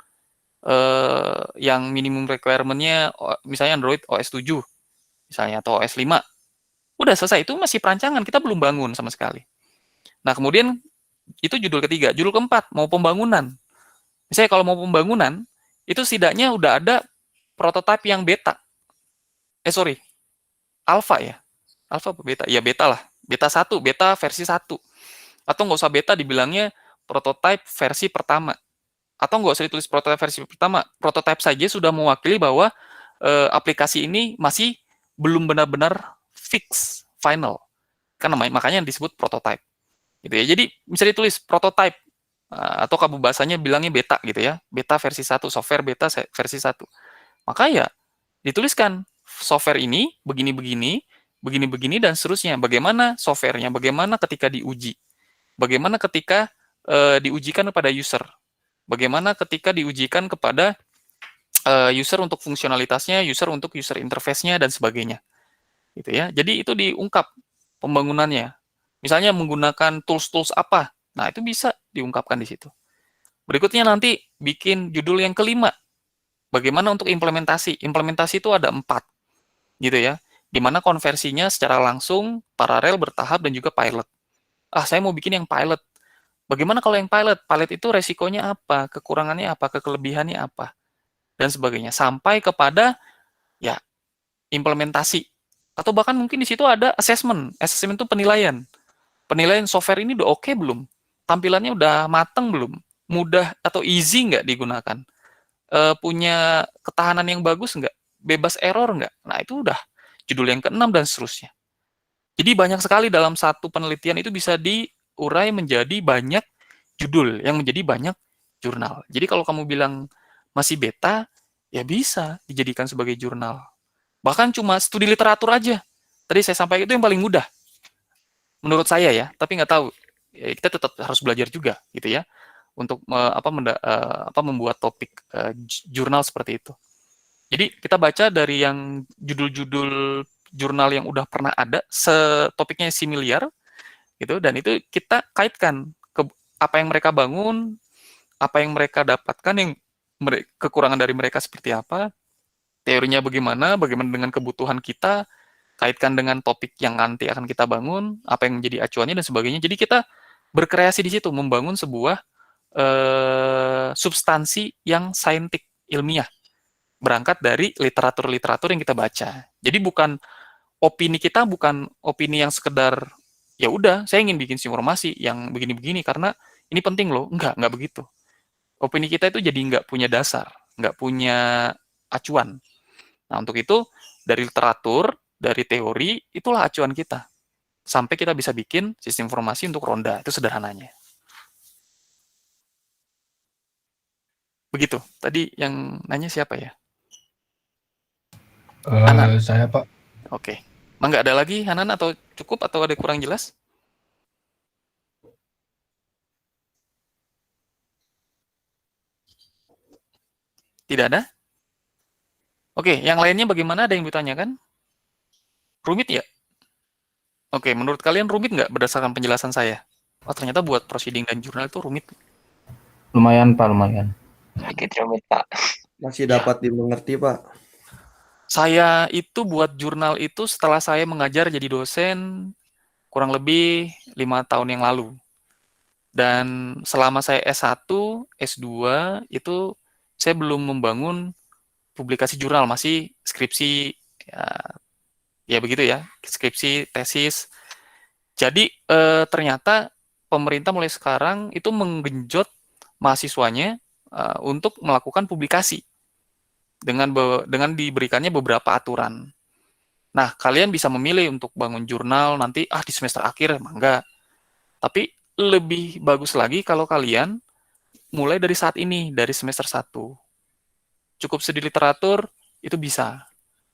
yang minimum requirement-nya misalnya Android OS 7 misalnya atau OS 5. Udah selesai, itu masih perancangan, kita belum bangun sama sekali. Nah, kemudian itu judul ketiga. Judul keempat, mau pembangunan. Misalnya kalau mau pembangunan, itu setidaknya udah ada prototipe yang beta. Alpha ya. Alpha apa beta? Ya beta lah. Beta satu, beta versi satu. Atau nggak usah beta, dibilangnya prototipe versi pertama. Atau nggak usah ditulis prototipe versi pertama. Prototipe saja sudah mewakili bahwa aplikasi ini masih belum benar-benar fix, final. Kan makanya yang disebut prototipe. Gitu ya. Jadi bisa ditulis prototype atau kamu bahasanya bilangnya beta gitu ya. Beta versi satu, software beta versi satu. Maka ya dituliskan software ini begini-begini, begini-begini dan seterusnya. Bagaimana softwarenya, bagaimana ketika diuji, bagaimana ketika diujikan kepada user, bagaimana ketika diujikan kepada user untuk fungsionalitasnya, user untuk user interface-nya dan sebagainya. Gitu ya. Jadi itu diungkap pembangunannya. Misalnya menggunakan tools-tools apa. Nah, itu bisa diungkapkan di situ. Berikutnya nanti bikin judul yang kelima. Bagaimana untuk implementasi? Implementasi itu ada 4, gitu ya. Dimana konversinya secara langsung, paralel, bertahap, dan juga pilot. Ah, saya mau bikin yang pilot. Bagaimana kalau yang pilot? Pilot itu resikonya apa? Kekurangannya apa? Kelebihannya apa? dan sebagainya, sampai kepada ya implementasi, atau bahkan mungkin di situ ada assessment. Assessment itu penilaian. Penilaian software ini udah oke belum? Tampilannya udah mateng belum? Mudah atau easy nggak digunakan? Punya ketahanan yang bagus nggak? Bebas error nggak? Nah, itu udah judul yang keenam dan seterusnya. Jadi banyak sekali dalam satu penelitian itu bisa diurai menjadi banyak judul yang menjadi banyak jurnal. Jadi kalau kamu bilang masih beta, ya bisa dijadikan sebagai jurnal. Bahkan cuma studi literatur aja. Tadi saya sampaikan itu yang paling mudah menurut saya ya, tapi nggak tahu. Ya, kita tetap harus belajar juga gitu ya untuk membuat topik jurnal seperti itu. Jadi kita baca dari yang judul-judul jurnal yang udah pernah ada, topiknya similiar gitu, dan itu kita kaitkan ke apa yang mereka bangun, apa yang mereka dapatkan, yang kekurangan dari mereka seperti apa, teorinya bagaimana, bagaimana dengan kebutuhan kita, kaitkan dengan topik yang nanti akan kita bangun, apa yang menjadi acuannya dan sebagainya. Jadi kita berkreasi di situ, membangun sebuah substansi yang saintik, ilmiah, berangkat dari literatur-literatur yang kita baca. Jadi bukan opini kita, bukan opini yang sekedar ya udah saya ingin bikin informasi yang begini-begini karena ini penting loh. Enggak begitu. Opini kita itu jadi nggak punya dasar, nggak punya acuan. Nah, untuk itu dari literatur, dari teori, itulah acuan kita. Sampai kita bisa bikin sistem informasi untuk ronda. Itu sederhananya. Begitu. Tadi yang nanya siapa ya? Hanan. Saya Pak. Oke. Nggak ada lagi Hanan atau cukup atau ada kurang jelas? Tidak ada? Oke, yang lainnya bagaimana? Ada yang ditanyakan? Rumit ya? Oke, menurut kalian rumit nggak berdasarkan penjelasan saya? Oh, ternyata buat proceeding dan jurnal itu rumit. Lumayan Pak, lumayan. Sedikit rumit, Pak. Masih Ya. dapat dimengerti, Pak. Saya itu buat jurnal itu setelah saya mengajar jadi dosen kurang lebih 5 tahun yang lalu. Dan selama saya S1, S2, itu saya belum membangun publikasi jurnal, masih skripsi, ya begitu ya, skripsi, tesis. Jadi ternyata pemerintah mulai sekarang itu menggenjot mahasiswanya untuk melakukan publikasi dengan diberikannya beberapa aturan. Nah, kalian bisa memilih untuk bangun jurnal nanti di semester akhir, enggak. Tapi lebih bagus lagi kalau kalian mulai dari saat ini, dari semester 1. Cukup studi literatur, itu bisa.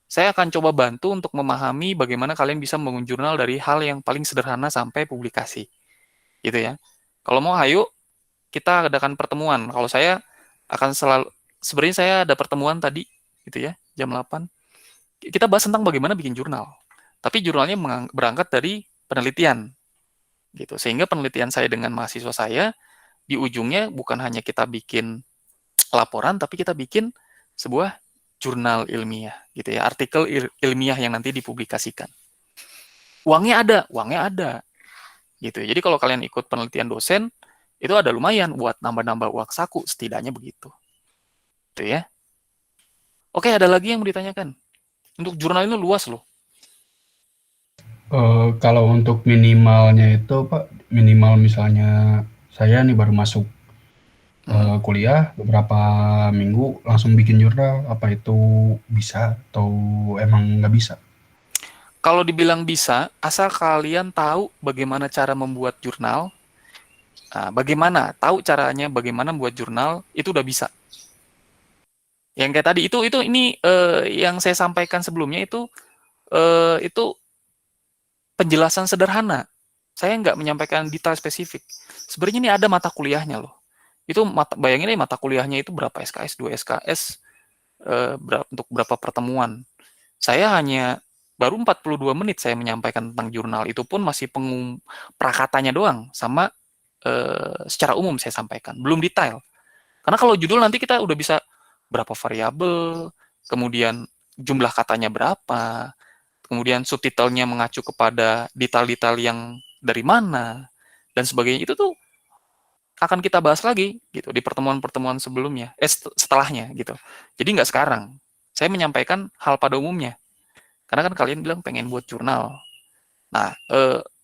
Saya akan coba bantu untuk memahami bagaimana kalian bisa membangun jurnal dari hal yang paling sederhana sampai publikasi. Gitu ya. Kalau mau, ayo kita adakan pertemuan. Kalau saya akan selalu, sebenarnya saya ada pertemuan tadi, gitu ya, jam 8. Kita bahas tentang bagaimana bikin jurnal. Tapi jurnalnya berangkat dari penelitian. Gitu. Sehingga penelitian saya dengan mahasiswa saya, di ujungnya bukan hanya kita bikin laporan, tapi kita bikin sebuah jurnal ilmiah, gitu ya, artikel ilmiah yang nanti dipublikasikan. Uangnya ada, gitu. Jadi kalau kalian ikut penelitian dosen, itu ada lumayan buat nambah-nambah uang saku, setidaknya begitu. Gitu ya. Oke, ada lagi yang mau ditanyakan? Untuk jurnal ini luas loh. Kalau untuk minimalnya itu Pak, minimal misalnya saya nih baru masuk kuliah beberapa minggu langsung bikin jurnal, apa itu bisa atau emang nggak bisa? Kalau dibilang bisa, asal kalian tahu bagaimana cara membuat jurnal, tahu caranya bagaimana membuat jurnal, itu udah bisa. Yang kayak tadi ini yang saya sampaikan sebelumnya itu penjelasan sederhana. Saya nggak menyampaikan detail spesifik. Sebenarnya ini ada mata kuliahnya loh. Itu bayangin aja mata kuliahnya itu berapa SKS, 2 SKS, untuk berapa pertemuan. Saya hanya baru 42 menit saya menyampaikan tentang jurnal. Itu pun masih prakatanya doang, sama secara umum saya sampaikan. Belum detail. Karena kalau judul nanti kita udah bisa berapa variabel, kemudian jumlah katanya berapa, kemudian subtitlenya mengacu kepada detail-detail yang dari mana, dan sebagainya. Itu tuh akan kita bahas lagi gitu di pertemuan-pertemuan sebelumnya, setelahnya gitu. Jadi nggak sekarang. Saya menyampaikan hal pada umumnya. Karena kan kalian bilang pengen buat jurnal. Nah,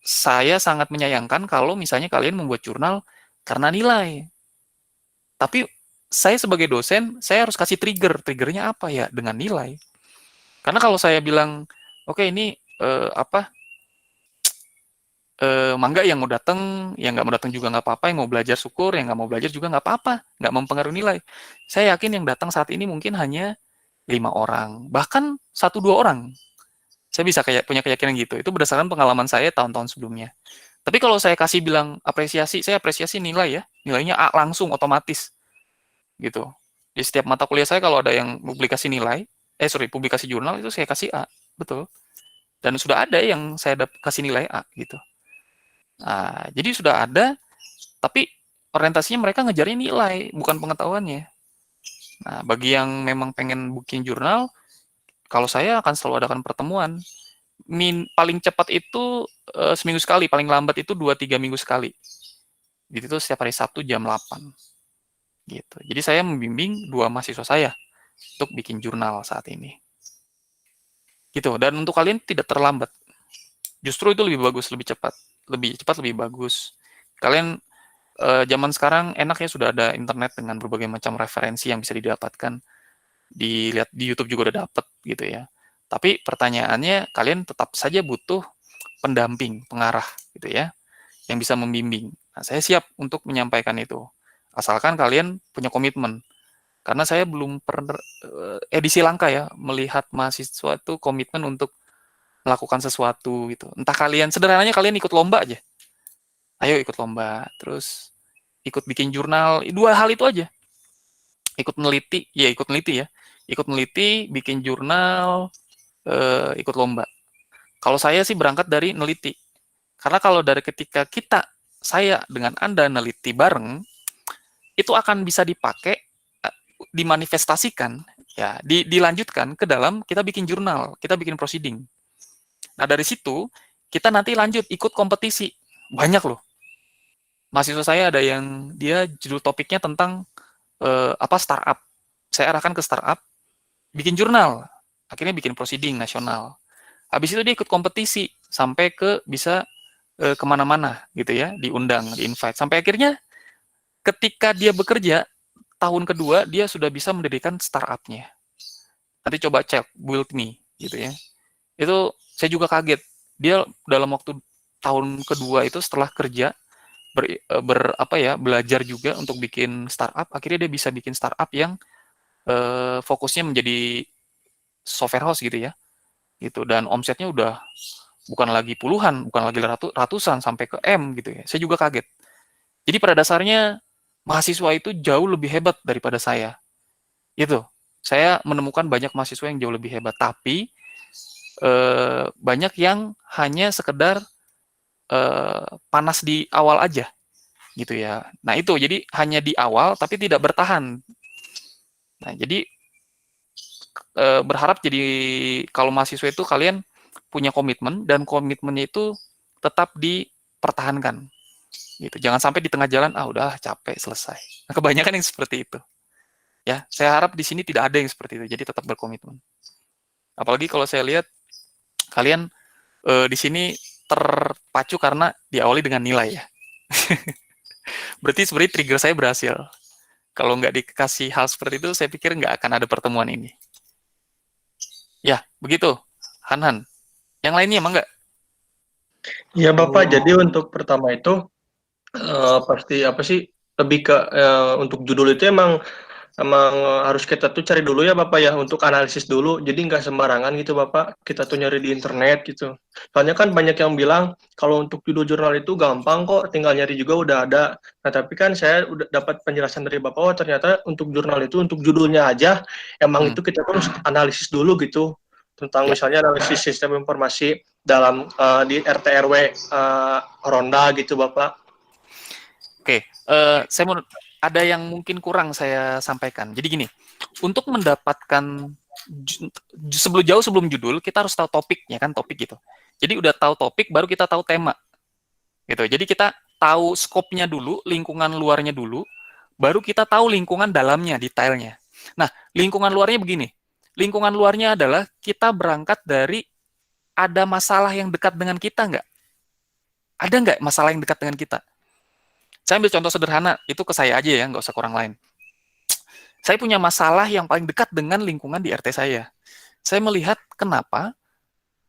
saya sangat menyayangkan kalau misalnya kalian membuat jurnal karena nilai. Tapi saya sebagai dosen, saya harus kasih trigger. Triggernya apa ya? Dengan nilai. Karena kalau saya bilang, oke ini mangga yang mau datang, yang nggak mau datang juga nggak apa-apa, yang mau belajar syukur, yang nggak mau belajar juga nggak apa-apa, nggak mempengaruhi nilai. Saya yakin yang datang saat ini mungkin hanya 5 orang, bahkan 1-2 orang. Saya bisa kayak punya keyakinan gitu. Itu berdasarkan pengalaman saya tahun-tahun sebelumnya. Tapi kalau saya kasih bilang apresiasi, saya apresiasi nilai ya, nilainya A langsung otomatis gitu. Di setiap mata kuliah saya kalau ada yang publikasi nilai, publikasi jurnal itu saya kasih A, betul. Dan sudah ada yang saya kasih nilai A gitu. Nah, jadi sudah ada, tapi orientasinya mereka ngejarnya nilai, bukan pengetahuannya. Nah, bagi yang memang pengen bikin jurnal, kalau saya akan selalu adakan pertemuan. Paling cepat itu seminggu sekali, paling lambat itu 2-3 minggu sekali. Jadi itu setiap hari Sabtu jam 8. Gitu. Jadi saya membimbing 2 mahasiswa saya untuk bikin jurnal saat ini. Gitu. Dan untuk kalian tidak terlambat. Justru itu lebih bagus, lebih cepat. Lebih cepat, lebih bagus. Kalian zaman sekarang enak ya, sudah ada internet dengan berbagai macam referensi yang bisa didapatkan. Dilihat di YouTube juga udah dapet gitu ya. Tapi pertanyaannya, kalian tetap saja butuh pendamping, pengarah gitu ya, yang bisa membimbing. Nah, saya siap untuk menyampaikan itu. Asalkan kalian punya komitmen. Karena saya belum pernah edisi langka ya melihat mahasiswa itu komitmen untuk melakukan sesuatu gitu. Entah kalian sederhananya kalian ikut lomba aja. Ayo ikut lomba, terus ikut bikin jurnal, 2 hal itu aja. Ikut meneliti, ya ikut meneliti ya. Ikut meneliti, bikin jurnal, ikut lomba. Kalau saya sih berangkat dari neliti. Karena kalau dari ketika saya dengan Anda neliti bareng, itu akan bisa dipakai, dimanifestasikan, ya, dilanjutkan ke dalam kita bikin jurnal, kita bikin proceeding. Nah, dari situ, kita nanti lanjut ikut kompetisi. Banyak loh. Mahasiswa saya ada yang dia judul topiknya tentang startup. Saya arahkan ke startup, bikin jurnal. Akhirnya bikin proceeding nasional. Habis itu dia ikut kompetisi sampai ke bisa kemana-mana gitu ya, diundang, di-invite. Sampai akhirnya ketika dia bekerja, tahun kedua dia sudah bisa mendirikan startup-nya. Nanti coba cek Build Me gitu ya. Itu saya juga kaget. Dia dalam waktu tahun kedua itu setelah kerja belajar juga untuk bikin startup, akhirnya dia bisa bikin startup yang fokusnya menjadi software house gitu ya. Gitu, dan omsetnya udah bukan lagi puluhan, bukan lagi ratusan sampai ke M gitu ya. Saya juga kaget. Jadi pada dasarnya mahasiswa itu jauh lebih hebat daripada saya. Gitu. Saya menemukan banyak mahasiswa yang jauh lebih hebat, tapi banyak yang hanya sekedar panas di awal aja gitu ya. Nah, itu jadi hanya di awal tapi tidak bertahan. Nah, jadi berharap jadi kalau mahasiswa itu kalian punya komitmen dan komitmennya itu tetap dipertahankan. Gitu. Jangan sampai di tengah jalan udah capek selesai. Nah, kebanyakan yang seperti itu. Ya, saya harap di sini tidak ada yang seperti itu. Jadi tetap berkomitmen. Apalagi kalau saya lihat kalian di sini terpacu karena diawali dengan nilai ya. Berarti sebenarnya trigger saya berhasil. Kalau nggak dikasih hal seperti itu, saya pikir nggak akan ada pertemuan ini. Ya, begitu. Han. Yang lainnya emang nggak? Iya Bapak, jadi untuk pertama itu pasti apa sih lebih ke untuk judul itu emang harus kita tuh cari dulu ya Bapak ya untuk analisis dulu. Jadi nggak sembarangan gitu Bapak, kita tuh nyari di internet gitu. Soalnya kan banyak yang bilang kalau untuk judul jurnal itu gampang kok, tinggal nyari juga udah ada. Nah tapi kan saya udah dapat penjelasan dari Bapak, oh ternyata untuk jurnal itu untuk judulnya aja emang itu kita harus analisis dulu gitu tentang misalnya analisis sistem informasi dalam di RT RW Ronda gitu Bapak. Oke, saya mau ada yang mungkin kurang saya sampaikan. Jadi gini, untuk mendapatkan jauh sebelum judul kita harus tahu topiknya kan, topik gitu. Jadi udah tahu topik baru kita tahu tema. Gitu. Jadi kita tahu skopnya dulu, lingkungan luarnya dulu, baru kita tahu lingkungan dalamnya, detailnya. Nah, lingkungan luarnya begini. Lingkungan luarnya adalah kita berangkat dari ada masalah yang dekat dengan kita nggak? Ada nggak masalah yang dekat dengan kita? Saya ambil contoh sederhana, itu ke saya aja ya, nggak usah ke orang lain. Saya punya masalah yang paling dekat dengan lingkungan di RT saya. Saya melihat kenapa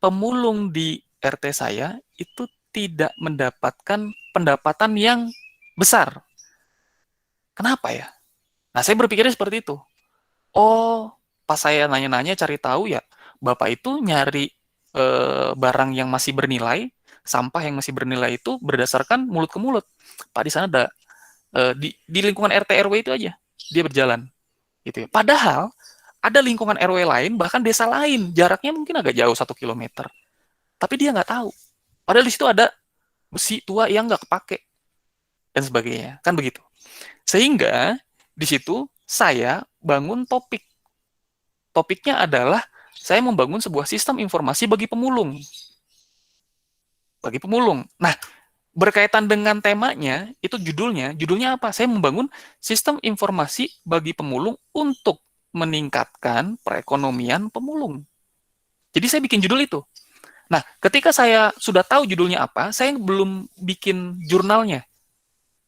pemulung di RT saya itu tidak mendapatkan pendapatan yang besar. Kenapa ya? Nah, saya berpikirnya seperti itu. Oh, pas saya nanya-nanya cari tahu ya, Bapak itu nyari barang yang masih bernilai, sampah yang masih bernilai itu berdasarkan mulut ke mulut. Pak, di sana ada di lingkungan RT RW itu aja dia berjalan gitu ya. Padahal ada lingkungan RW lain, bahkan desa lain, jaraknya mungkin agak jauh 1 kilometer. Tapi dia nggak tahu. Padahal di situ ada besi tua yang nggak kepake dan sebagainya, kan begitu. Sehingga di situ saya bangun topik. Topiknya adalah saya membangun sebuah sistem informasi bagi pemulung. Bagi pemulung. Nah, berkaitan dengan temanya, itu judulnya apa? Saya membangun sistem informasi bagi pemulung untuk meningkatkan perekonomian pemulung. Jadi saya bikin judul itu. Nah, ketika saya sudah tahu judulnya apa, saya belum bikin jurnalnya.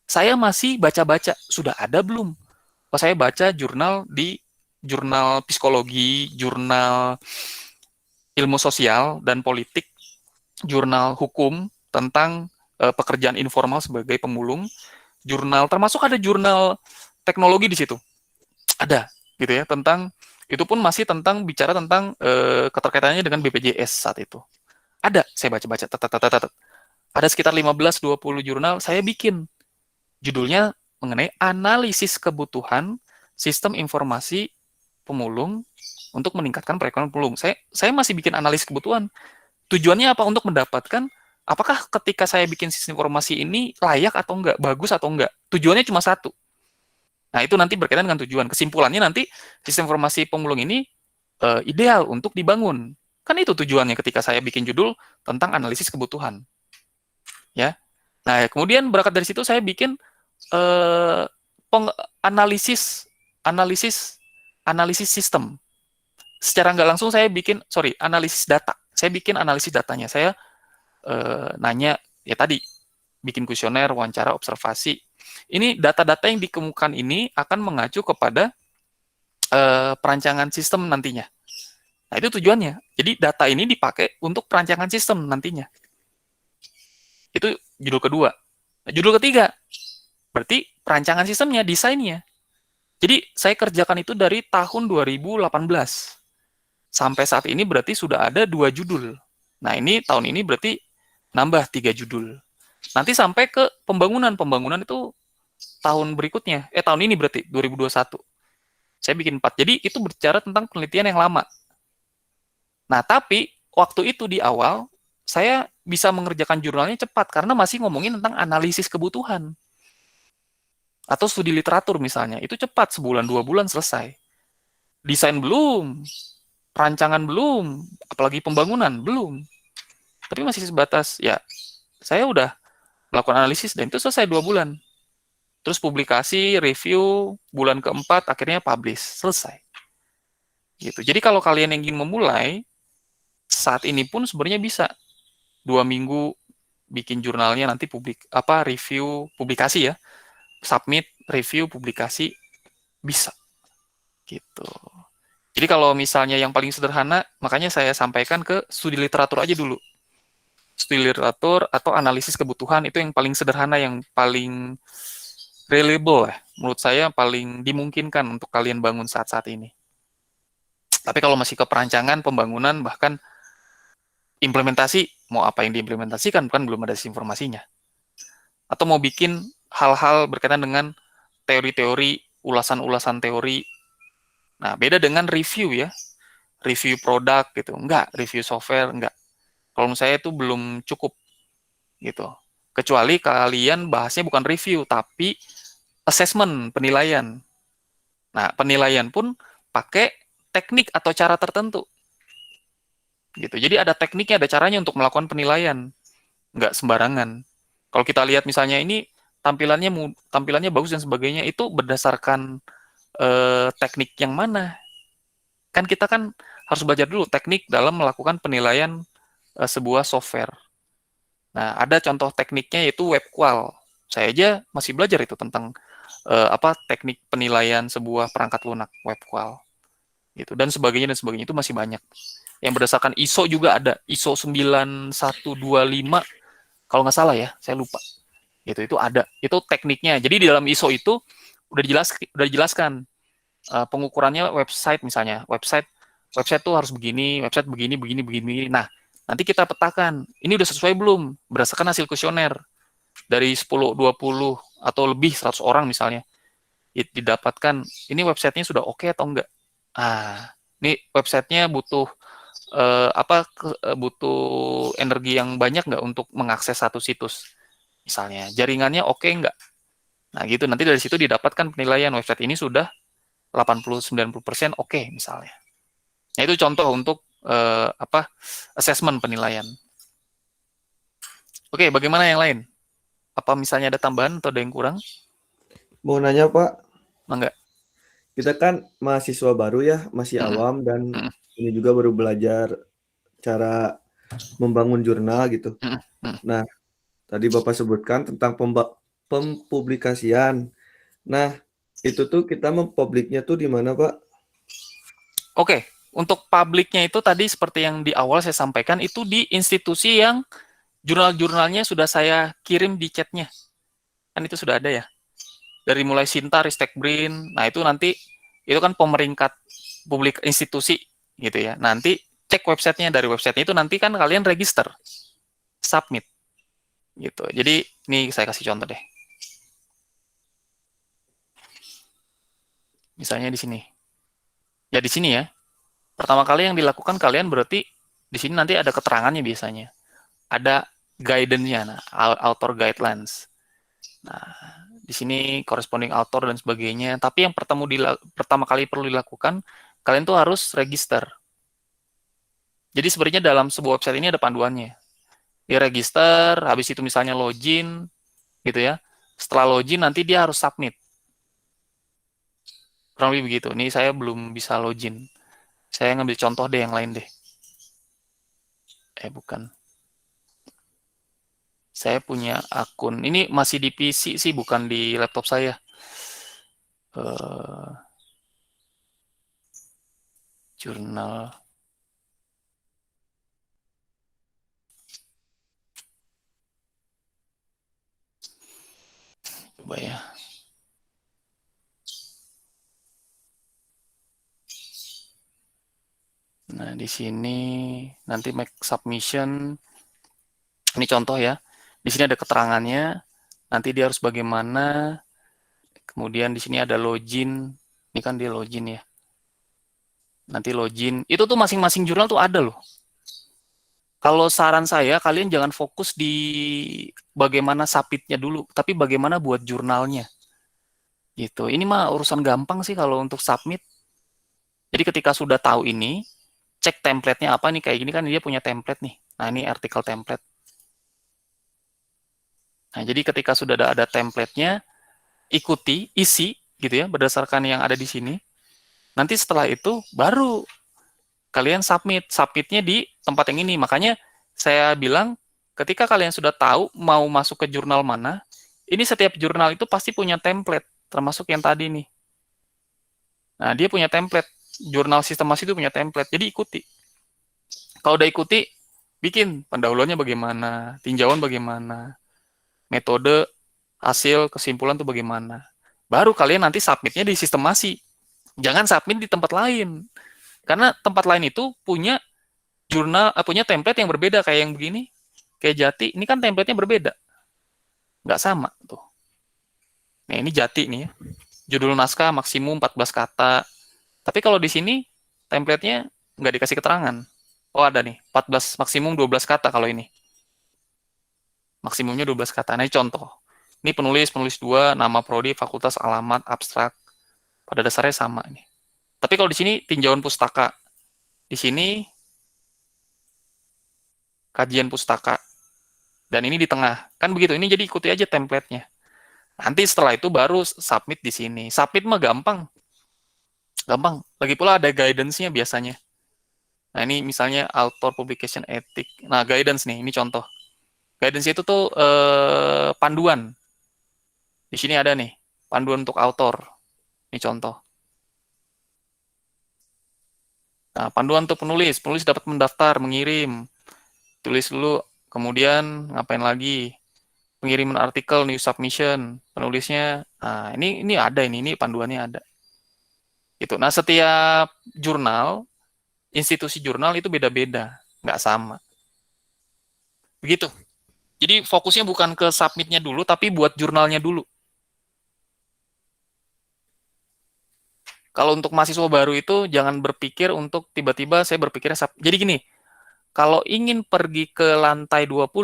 Saya masih baca-baca, sudah ada belum? Pas saya baca jurnal di jurnal psikologi, jurnal ilmu sosial dan politik, jurnal hukum tentang pekerjaan informal sebagai pemulung, jurnal termasuk ada jurnal teknologi di situ. Ada gitu ya, tentang itu pun masih tentang bicara tentang keterkaitannya dengan BPJS saat itu. Ada, saya baca-baca, ada sekitar 15-20 jurnal saya bikin. Judulnya mengenai analisis kebutuhan sistem informasi pemulung untuk meningkatkan perekonomian pemulung. Saya masih bikin analisis kebutuhan. Tujuannya apa? Untuk mendapatkan apakah ketika saya bikin sistem informasi ini layak atau enggak, bagus atau enggak. Tujuannya cuma satu. Nah, itu nanti berkaitan dengan tujuan. Kesimpulannya nanti sistem informasi pemulung ini ideal untuk dibangun. Kan itu tujuannya ketika saya bikin judul tentang analisis kebutuhan. Ya. Nah, kemudian berangkat dari situ saya bikin analisis sistem. Secara nggak langsung saya bikin analisis data. Saya bikin analisis datanya. Saya nanya ya tadi bikin kuesioner, wawancara, observasi. Ini data-data yang dikemukakan ini akan mengacu kepada perancangan sistem nantinya. Nah, itu tujuannya. Jadi data ini dipakai untuk perancangan sistem nantinya. Itu judul kedua. Nah, judul ketiga, berarti perancangan sistemnya, desainnya. Jadi saya kerjakan itu dari tahun 2018. Sampai saat ini berarti sudah ada 2 judul. Nah, ini tahun ini berarti nambah 3 judul. Nanti sampai ke pembangunan. Pembangunan itu tahun berikutnya. Tahun ini berarti 2021. Saya bikin 4. Jadi itu berbicara tentang penelitian yang lama. Nah, tapi waktu itu di awal, saya bisa mengerjakan jurnalnya cepat karena masih ngomongin tentang analisis kebutuhan. Atau studi literatur misalnya, itu cepat, sebulan, 2 bulan selesai. Desain belum, perancangan belum, apalagi pembangunan belum. Tapi masih sebatas, ya, saya udah melakukan analisis dan itu selesai 2 bulan. Terus publikasi, review, bulan keempat, akhirnya publish, selesai. Gitu. Jadi kalau kalian yang ingin memulai, saat ini pun sebenarnya bisa 2 minggu bikin jurnalnya, nanti review, publikasi ya, submit, review, publikasi, bisa. Gitu. Jadi kalau misalnya yang paling sederhana, makanya saya sampaikan ke studi literatur aja dulu. Studi literatur atau analisis kebutuhan itu yang paling sederhana, yang paling reliable lah. Menurut saya paling dimungkinkan untuk kalian bangun saat-saat ini. Tapi kalau masih ke perancangan, pembangunan, bahkan implementasi, mau apa yang diimplementasikan, kan belum ada informasinya. Atau mau bikin hal-hal berkaitan dengan teori-teori, ulasan-ulasan teori. Nah, beda dengan review ya. Review produk gitu. Enggak, review software, enggak. Kalau menurut saya itu belum cukup gitu. Kecuali kalian bahasnya bukan review, tapi assessment, penilaian. Nah, penilaian pun pakai teknik atau cara tertentu. Gitu. Jadi ada tekniknya, ada caranya untuk melakukan penilaian. Nggak sembarangan. Kalau kita lihat misalnya ini tampilannya bagus dan sebagainya, itu berdasarkan teknik yang mana? Kan kita kan harus belajar dulu teknik dalam melakukan penilaian sebuah software. Nah, ada contoh tekniknya yaitu web qual. Saya aja masih belajar itu tentang teknik penilaian sebuah perangkat lunak, web qual. Gitu, dan sebagainya itu masih banyak. Yang berdasarkan ISO juga ada, ISO 9125 kalau nggak salah ya, saya lupa. Itu ada, itu tekniknya. Jadi di dalam ISO itu udah dijelaskan pengukurannya website misalnya, website tuh harus begini, website begini. Nah, nanti kita petakan, ini udah sesuai belum berdasarkan hasil kuesioner dari 10, 20 atau lebih 100 orang misalnya. Didapatkan ini websitenya sudah oke atau enggak. Ini websitenya butuh butuh energi yang banyak nggak untuk mengakses satu situs. Misalnya, jaringannya oke nggak? Nah, gitu. Nanti dari situ didapatkan penilaian website ini sudah 80-90% oke misalnya. Nah, itu contoh untuk assessment penilaian. Oke, bagaimana yang lain? Apa misalnya ada tambahan atau ada yang kurang? Mau nanya Pak, Enggak. kita kan mahasiswa baru ya, masih awam dan ini juga baru belajar cara membangun jurnal gitu. Nah, tadi Bapak sebutkan tentang pempublikasian. Nah, itu tuh kita mempubliknya tuh di mana, Pak? Oke, untuk publiknya itu tadi seperti yang di awal saya sampaikan, itu di institusi yang jurnal-jurnalnya sudah saya kirim di chatnya. Kan itu sudah ada ya. Dari mulai Sinta, Ristek Brin, nah itu nanti, itu kan pemeringkat publik institusi gitu ya. Nanti cek websitenya, dari websitenya itu nanti kan kalian register, submit gitu. Jadi ini saya kasih contoh deh. Misalnya di sini. Ya di sini ya. Pertama kali yang dilakukan kalian berarti di sini nanti ada keterangannya biasanya. Ada guidance-nya, nah, author guidelines. Nah, di sini corresponding author dan sebagainya. Tapi yang pertama kali perlu dilakukan, kalian tuh harus register. Jadi sebenarnya dalam sebuah website ini ada panduannya. Dia register, habis itu misalnya login, gitu ya. Setelah login nanti dia harus submit. Kurang lebih begitu. Ini saya belum bisa login. Saya ngambil contoh deh yang lain deh. Bukan. Saya punya akun. Ini masih di PC sih, bukan di laptop saya. Jurnal. Coba ya. Nah, di sini nanti make submission. Ini contoh ya. Di sini ada keterangannya. Nanti dia harus bagaimana. Kemudian di sini ada login. Ini kan dia login ya. Nanti login. Itu tuh masing-masing jurnal tuh ada loh. Kalau saran saya, kalian jangan fokus di bagaimana submitnya dulu, tapi bagaimana buat jurnalnya. Gitu. Ini mah urusan gampang sih kalau untuk submit. Jadi ketika sudah tahu ini, cek template-nya apa nih, kayak gini kan dia punya template nih. Nah, ini artikel template. Nah, jadi ketika sudah ada template-nya, ikuti, isi gitu ya, berdasarkan yang ada di sini. Nanti setelah itu baru kalian submit. Submitnya di tempat yang ini. Makanya saya bilang ketika kalian sudah tahu mau masuk ke jurnal mana, ini setiap jurnal itu pasti punya template, termasuk yang tadi nih. Nah, dia punya template. Jurnal sistemasi itu punya template. Jadi ikuti. Kalau udah ikuti, bikin pendahuluannya bagaimana, tinjauan bagaimana, metode, hasil, kesimpulan itu bagaimana. Baru kalian nanti submitnya di sistemasi. Jangan submit di tempat lain. Karena tempat lain itu punya jurnal, punya template yang berbeda kayak yang begini. Kayak Jati, ini kan template-nya berbeda. Nggak sama tuh. Nah, ini Jati nih ya. Judul naskah maksimum 14 kata. Tapi kalau di sini template-nya nggak dikasih keterangan. Oh, ada nih, 14 maksimum 12 kata kalau ini. Maksimumnya 12 kata. Nah, ini contoh. Ini penulis 2, nama prodi, fakultas, alamat, abstrak. Pada dasarnya sama ini. Tapi kalau di sini tinjauan pustaka. Di sini kajian pustaka. Dan ini di tengah. Kan begitu. Ini jadi ikuti aja template-nya. Nanti setelah itu baru submit di sini. Submit mah gampang. Gampang. Lagi pula ada guidance-nya biasanya. Nah, ini misalnya author publication ethic. Nah, guidance nih, ini contoh. Guidance itu tuh panduan. Di sini ada nih, panduan untuk author. Ini contoh. Nah, panduan untuk penulis. Penulis dapat mendaftar, mengirim. Tulis dulu, kemudian ngapain lagi? Pengiriman artikel, new submission, penulisnya. Nah, ini ada ini panduannya ada. Gitu. Nah, setiap jurnal, institusi jurnal itu beda-beda, nggak sama. Begitu. Jadi fokusnya bukan ke submitnya dulu, tapi buat jurnalnya dulu. Kalau untuk mahasiswa baru itu jangan berpikir untuk tiba-tiba saya berpikirnya jadi gini, kalau ingin pergi ke lantai 20,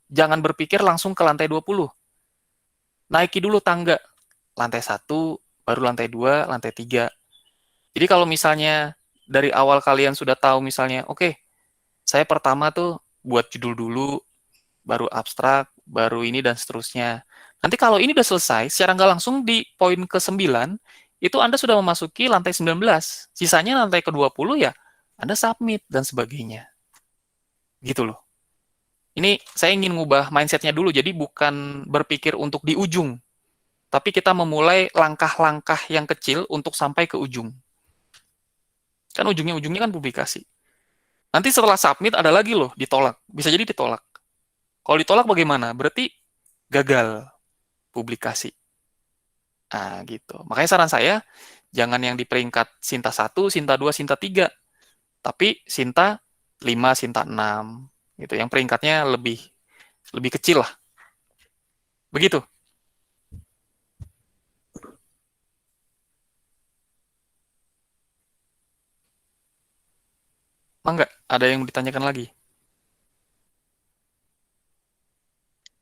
jangan berpikir langsung ke lantai 20. Naiki dulu tangga. Lantai 1, baru lantai 2, lantai 3. Jadi kalau misalnya dari awal kalian sudah tahu misalnya, oke, saya pertama tuh buat judul dulu, baru abstrak, baru ini dan seterusnya. Nanti kalau ini udah selesai, secara nggak langsung di poin ke-9, itu Anda sudah memasuki lantai 19. Sisanya lantai ke-20 ya, Anda submit dan sebagainya. Gitu loh. Ini saya ingin ngubah mindset-nya dulu, jadi bukan berpikir untuk di ujung, tapi kita memulai langkah-langkah yang kecil untuk sampai ke ujung. Kan ujungnya kan publikasi. Nanti setelah submit ada lagi loh, ditolak. Bisa jadi ditolak. Kalau ditolak bagaimana? Berarti gagal publikasi. Nah, gitu. Makanya saran saya, jangan yang di peringkat Sinta 1, Sinta 2, Sinta 3. Tapi Sinta 5, Sinta 6. Gitu. Yang peringkatnya lebih kecil lah. Begitu. Enggak? Ada yang ditanyakan lagi?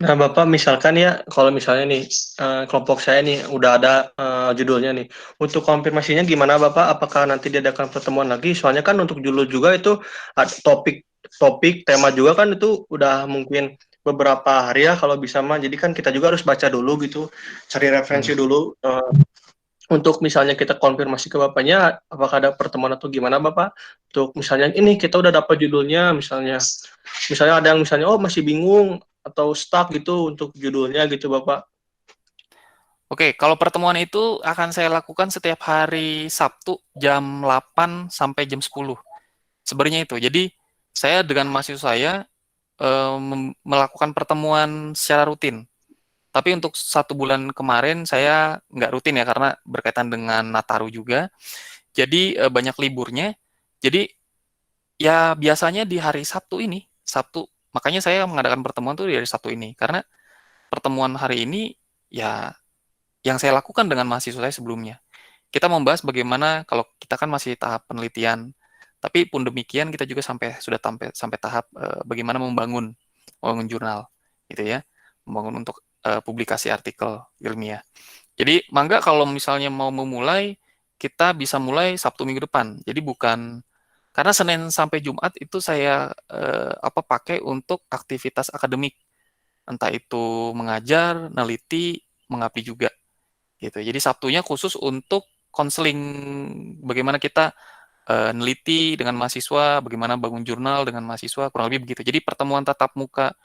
Nah, Bapak misalkan ya, kalau misalnya nih, kelompok saya nih udah ada judulnya nih. Untuk konfirmasinya gimana Bapak? Apakah nanti diadakan pertemuan lagi? Soalnya kan untuk judul juga itu ada topik, tema juga kan itu udah mungkin beberapa hari ya kalau bisa mah. Jadi kan kita juga harus baca dulu gitu, cari referensi dulu. Untuk misalnya kita konfirmasi ke Bapaknya, apakah ada pertemuan atau gimana Bapak? Untuk misalnya ini kita udah dapat judulnya, misalnya ada yang misalnya, oh masih bingung, atau stuck gitu untuk judulnya gitu Bapak. Oke, kalau pertemuan itu akan saya lakukan setiap hari Sabtu jam 8 sampai jam 10. Sebenarnya itu. Jadi, saya dengan mahasiswa saya melakukan pertemuan secara rutin. Tapi untuk 1 bulan kemarin saya nggak rutin ya, karena berkaitan dengan Nataru juga. Jadi, banyak liburnya. Jadi, ya biasanya di hari Sabtu ini, Sabtu. Makanya saya mengadakan pertemuan tuh di hari Sabtu ini. Karena pertemuan hari ini, ya yang saya lakukan dengan mahasiswa saya sebelumnya. Kita membahas bagaimana kalau kita kan masih tahap penelitian, tapi pun demikian kita juga sudah sampai tahap bagaimana membangun jurnal, gitu ya, membangun untuk publikasi artikel ilmiah. Jadi mangga kalau misalnya mau memulai, kita bisa mulai Sabtu minggu depan. Jadi bukan karena Senin sampai Jumat itu saya pakai untuk aktivitas akademik, entah itu mengajar, neliti, mengabdi juga. Gitu. Jadi Sabtunya khusus untuk konseling bagaimana kita neliti dengan mahasiswa, bagaimana bangun jurnal dengan mahasiswa, kurang lebih begitu. Jadi pertemuan tatap muka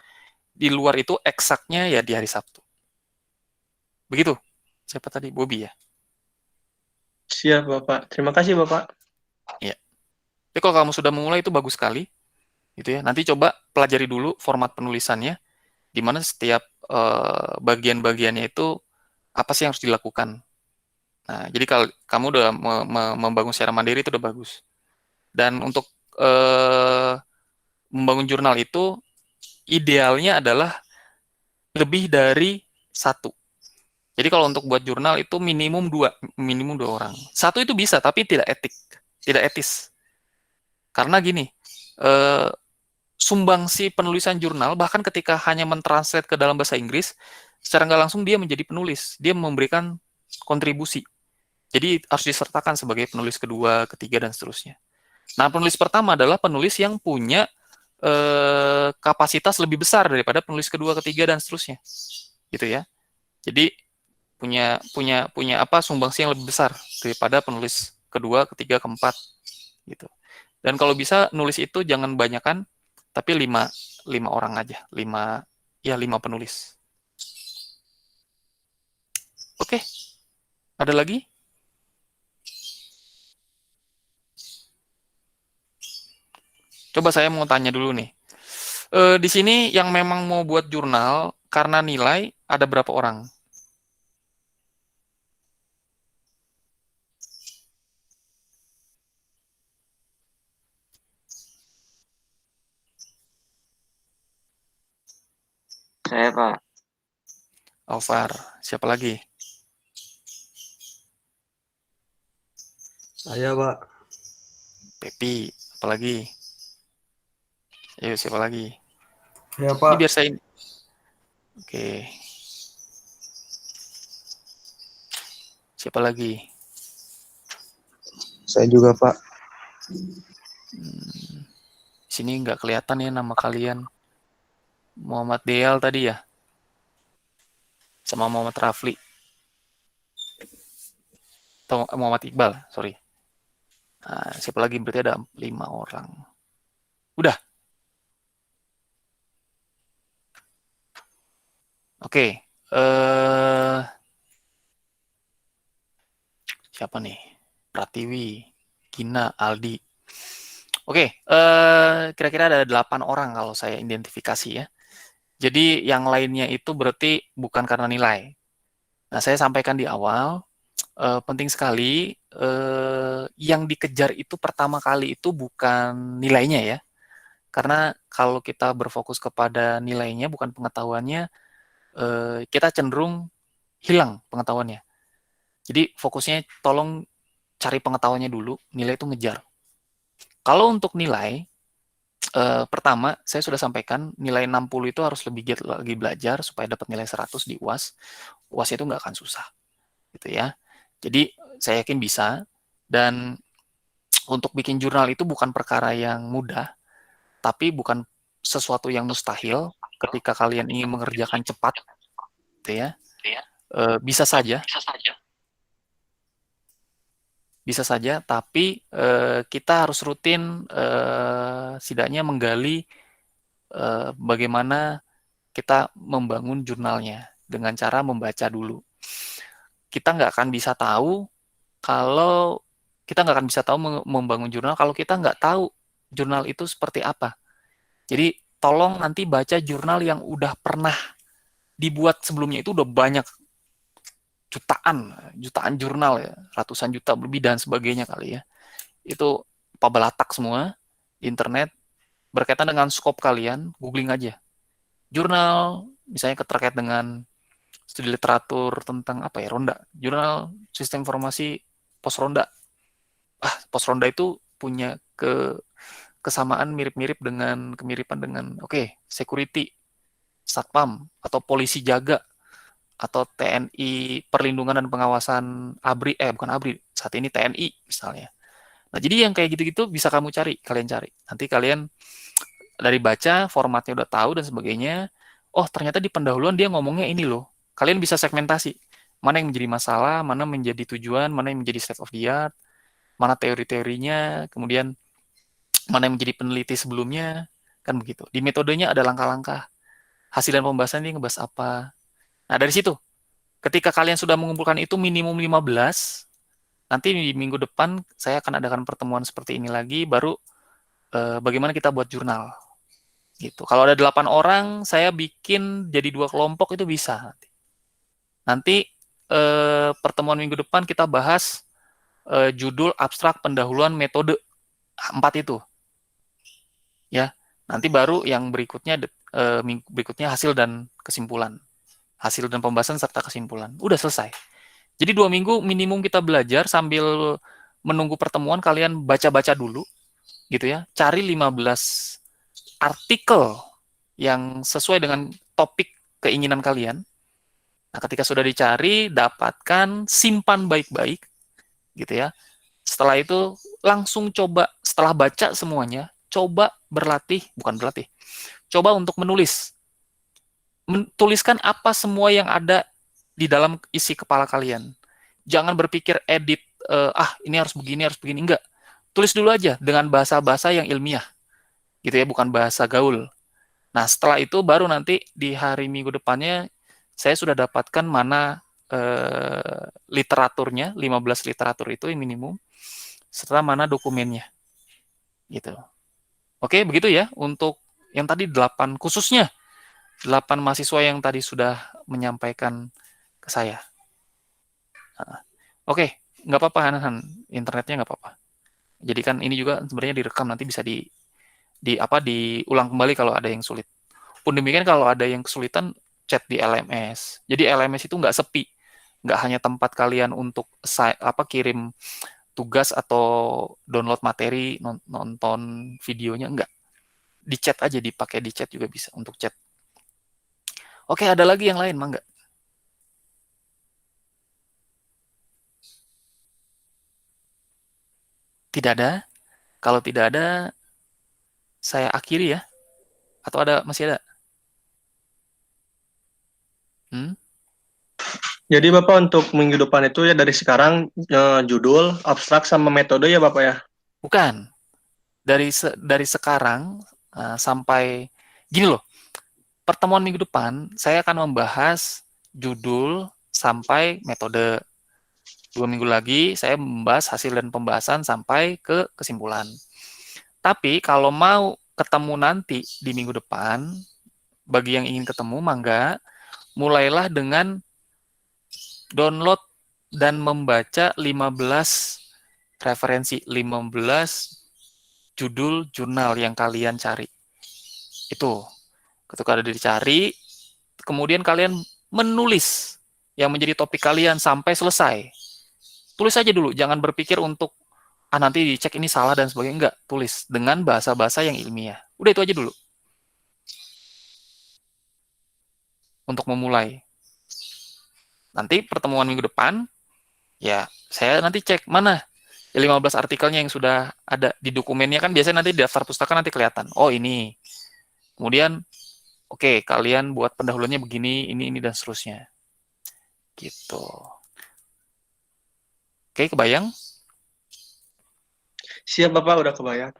di luar itu eksaknya ya di hari Sabtu. Begitu. Siapa tadi? Bobby ya? Siap Bapak. Terima kasih Bapak. Iya. Jadi kalau kamu sudah memulai itu bagus sekali. Gitu ya. Nanti coba pelajari dulu format penulisannya, di mana setiap bagian-bagiannya itu apa sih yang harus dilakukan. Nah, jadi kalau kamu udah membangun secara mandiri itu udah bagus. Dan untuk membangun jurnal itu idealnya adalah lebih dari 1. Jadi kalau untuk buat jurnal itu minimum 2 orang. 1 itu bisa, tapi tidak etis. Karena gini, sumbangsi penulisan jurnal bahkan ketika hanya mentranslate ke dalam bahasa Inggris, secara nggak langsung dia menjadi penulis, dia memberikan kontribusi. Jadi harus disertakan sebagai penulis kedua, ketiga, dan seterusnya. Nah, penulis pertama adalah penulis yang punya kapasitas lebih besar daripada penulis kedua, ketiga dan seterusnya, gitu ya. Jadi punya sumbangsi yang lebih besar daripada penulis kedua, ketiga, keempat, gitu. Dan kalau bisa nulis itu jangan banyakan, tapi 5 orang aja, 5 penulis. Oke, ada lagi? Coba saya mau tanya dulu nih. Di sini yang memang mau buat jurnal karena nilai ada berapa orang? Saya, Pak. Alvar, siapa lagi? Saya, Pak. Pepi, apa lagi? Ayo, siapa lagi? Ya, Ini Pak. biar saya. Oke. Siapa lagi? Saya juga, Pak. Sini nggak kelihatan ya nama kalian. Muhammad Deal tadi ya? Sama Muhammad Rafli. Atau Muhammad Iqbal, sorry. Nah, siapa lagi? Berarti ada 5 orang. Udah. Oke. Siapa nih? Pratiwi, Gina, Aldi. Oke, kira-kira ada 8 orang kalau saya identifikasi ya. Jadi yang lainnya itu berarti bukan karena nilai. Nah, saya sampaikan di awal, penting sekali yang dikejar itu pertama kali itu bukan nilainya ya. Karena kalau kita berfokus kepada nilainya bukan pengetahuannya, kita cenderung hilang pengetahuannya. Jadi fokusnya tolong cari pengetahuannya dulu, nilai itu ngejar. Kalau untuk nilai, pertama saya sudah sampaikan nilai 60 itu harus lebih giat lagi belajar supaya dapat nilai 100 di UAS. UAS itu nggak akan susah, gitu ya. Jadi saya yakin bisa. Dan untuk bikin jurnal itu bukan perkara yang mudah, tapi bukan sesuatu yang mustahil ketika kalian ingin mengerjakan cepat, gitu ya. Bisa saja, tapi kita harus rutin setidaknya menggali bagaimana kita membangun jurnalnya dengan cara membaca dulu. Kita nggak akan bisa tahu membangun jurnal kalau kita nggak tahu jurnal itu seperti apa. Jadi tolong nanti baca jurnal yang udah pernah dibuat sebelumnya, itu udah banyak jutaan jurnal ya, ratusan juta lebih dan sebagainya kali ya. Itu pabalatak semua di internet berkaitan dengan skop kalian, googling aja. Jurnal misalnya terkait dengan studi literatur tentang apa ya, ronda, jurnal sistem informasi pos ronda. Pos ronda itu punya kesamaan kemiripan dengan security, satpam atau polisi jaga atau TNI perlindungan dan pengawasan ABRI, bukan ABRI, saat ini TNI misalnya. Nah, jadi yang kayak gitu-gitu bisa kalian cari. Nanti kalian dari baca formatnya udah tahu dan sebagainya. Oh, ternyata di pendahuluan dia ngomongnya ini loh. Kalian bisa segmentasi. Mana yang menjadi masalah, mana yang menjadi tujuan, mana yang menjadi state of the art, mana teori-teorinya, kemudian mana yang menjadi peneliti sebelumnya, kan begitu. Di metodenya ada langkah-langkah. Hasil dan pembahasan ini ngebahas apa. Nah, dari situ, ketika kalian sudah mengumpulkan itu minimum 15, nanti di minggu depan saya akan adakan pertemuan seperti ini lagi, baru bagaimana kita buat jurnal. Gitu. Kalau ada 8 orang, saya bikin jadi 2 kelompok itu bisa. Nanti pertemuan minggu depan kita bahas judul, abstrak, pendahuluan, metode. 4 itu. Ya. Nanti baru yang berikutnya hasil dan kesimpulan. Hasil dan pembahasan serta kesimpulan. Udah selesai. Jadi 2 minggu minimum kita belajar sambil menunggu pertemuan, kalian baca-baca dulu. Gitu ya. Cari 15 artikel yang sesuai dengan topik keinginan kalian. Nah, ketika sudah dicari, dapatkan, simpan baik-baik. Gitu ya. Setelah itu langsung coba, setelah baca semuanya, coba coba untuk menulis. Tuliskan apa semua yang ada di dalam isi kepala kalian. Jangan berpikir edit, ini harus begini, enggak. Tulis dulu aja dengan bahasa-bahasa yang ilmiah, gitu ya, bukan bahasa gaul. Nah, setelah itu baru nanti di hari Minggu depannya, saya sudah dapatkan mana literaturnya, 15 literatur itu yang minimum, serta mana dokumennya. Gitu. Oke, begitu ya, untuk yang tadi 8, khususnya 8 mahasiswa yang tadi sudah menyampaikan ke saya. Oke, nggak apa-apa Han, internetnya nggak apa-apa. Jadi kan ini juga sebenarnya direkam, nanti bisa diulang kembali kalau ada yang sulit. Pun demikian kalau ada yang kesulitan, chat di LMS. Jadi LMS itu nggak sepi, nggak hanya tempat kalian untuk kirim tugas atau download materi, nonton videonya, enggak. Di chat aja, dipakai di chat juga bisa untuk chat. Oke, ada lagi yang lain, Mangga? Tidak ada? Kalau tidak ada, saya akhiri ya. Atau masih ada? Jadi Bapak untuk minggu depan itu ya dari sekarang judul, abstrak sama metode ya Bapak ya? Bukan. Dari sekarang sampai gini loh. Pertemuan minggu depan saya akan membahas judul sampai metode. 2 minggu lagi saya membahas hasil dan pembahasan sampai ke kesimpulan. Tapi kalau mau ketemu nanti di minggu depan, bagi yang ingin ketemu, mangga, mulailah dengan download dan membaca 15 referensi, 15 judul jurnal yang kalian cari. Itu. Ketika ada dicari, kemudian kalian menulis yang menjadi topik kalian sampai selesai. Tulis aja dulu, jangan berpikir untuk nanti dicek ini salah dan sebagainya. Enggak, tulis dengan bahasa-bahasa yang ilmiah. Udah itu aja dulu. Untuk memulai. Nanti pertemuan minggu depan, ya saya nanti cek mana 15 artikelnya yang sudah ada di dokumennya, kan biasanya nanti di daftar pustaka nanti kelihatan. Oh ini. Kemudian, oke, kalian buat pendahuluannya begini, ini, dan seterusnya. Gitu. Oke, kebayang? Siap Bapak, udah kebayang.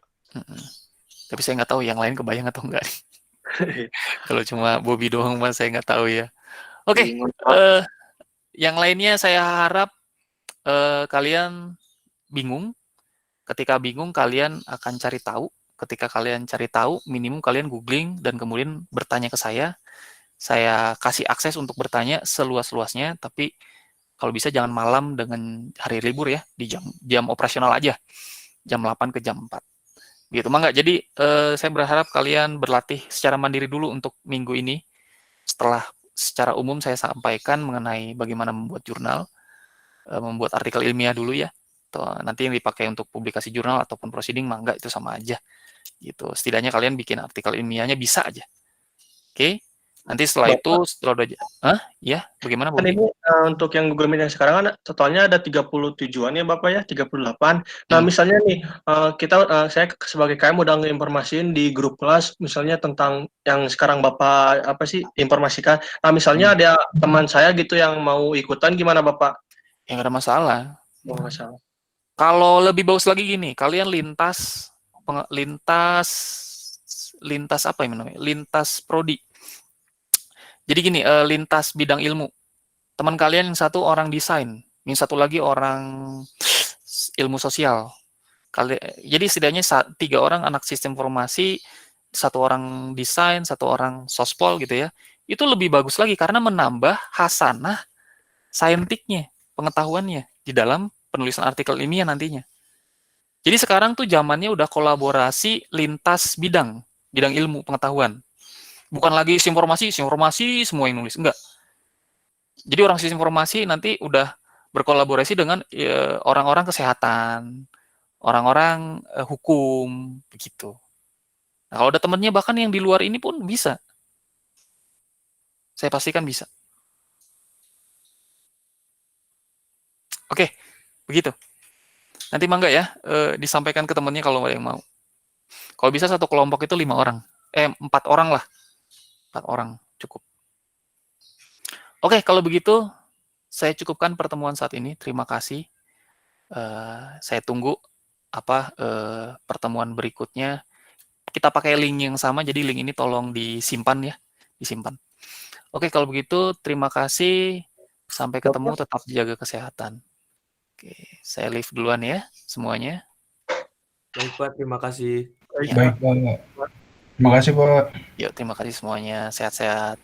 Tapi saya nggak tahu yang lain kebayang atau enggak. Kalau cuma Bobby doang, Mas, saya nggak tahu ya. Oke, yang lainnya saya harap kalian bingung. Ketika bingung, kalian akan cari tahu. Ketika kalian cari tahu, minimum kalian googling dan kemudian bertanya ke saya. Saya kasih akses untuk bertanya seluas-luasnya, tapi kalau bisa jangan malam dengan hari libur ya, di jam operasional aja. Jam 8 ke jam 4. Gitu, Mangga. Jadi saya berharap kalian berlatih secara mandiri dulu untuk minggu ini. Setelah secara umum saya sampaikan mengenai bagaimana membuat jurnal, membuat artikel ilmiah dulu ya. Nanti yang dipakai untuk publikasi jurnal ataupun proceeding, Mangga, itu sama aja. Gitu. Setidaknya kalian bikin artikel ilmiahnya bisa aja. Oke? Nanti setelah Bapak, itu, setelah udah... Ya, bagaimana, Kan ini untuk yang Google Meet yang sekarang kan totalnya ada 37-an ya Bapak ya, 38. Nah misalnya nih, saya sebagai KM udah nginformasiin di grup kelas, misalnya tentang yang sekarang Bapak informasikan. Nah misalnya ada teman saya gitu yang mau ikutan, gimana Bapak? Ya nggak ada masalah. Nggak masalah. Kalau lebih bagus lagi gini, kalian lintas apa yang namanya? Lintas prodi. Jadi gini, lintas bidang ilmu. Teman kalian yang satu orang desain, yang satu lagi orang ilmu sosial. Jadi setidaknya 3 orang anak sistem informasi, 1 orang desain, 1 orang sospol gitu ya. Itu lebih bagus lagi karena menambah hasanah saintiknya, pengetahuannya di dalam penulisan artikel ilmiah nantinya. Jadi sekarang tuh zamannya udah kolaborasi lintas bidang ilmu pengetahuan. Bukan lagi informasi semua yang nulis, enggak. Jadi orang sistem informasi nanti udah berkolaborasi dengan orang-orang kesehatan, orang-orang hukum, begitu. Nah, kalau ada temennya bahkan yang di luar ini pun bisa. Saya pastikan bisa. Oke, begitu. Nanti Mangga ya, disampaikan ke temennya kalau ada yang mau. Kalau bisa satu kelompok itu 5 orang. 4 orang lah. 4 orang cukup. Oke, kalau begitu saya cukupkan pertemuan saat ini. Terima kasih. Saya tunggu pertemuan berikutnya. Kita pakai link yang sama, jadi link ini tolong disimpan ya, disimpan. Oke, kalau begitu terima kasih. Sampai ketemu, tetap jaga kesehatan. Oke, saya leave duluan ya semuanya. Baik Pak, terima kasih. Baik Pak. Terima kasih Pak. Yuk, terima kasih semuanya. Sehat-sehat.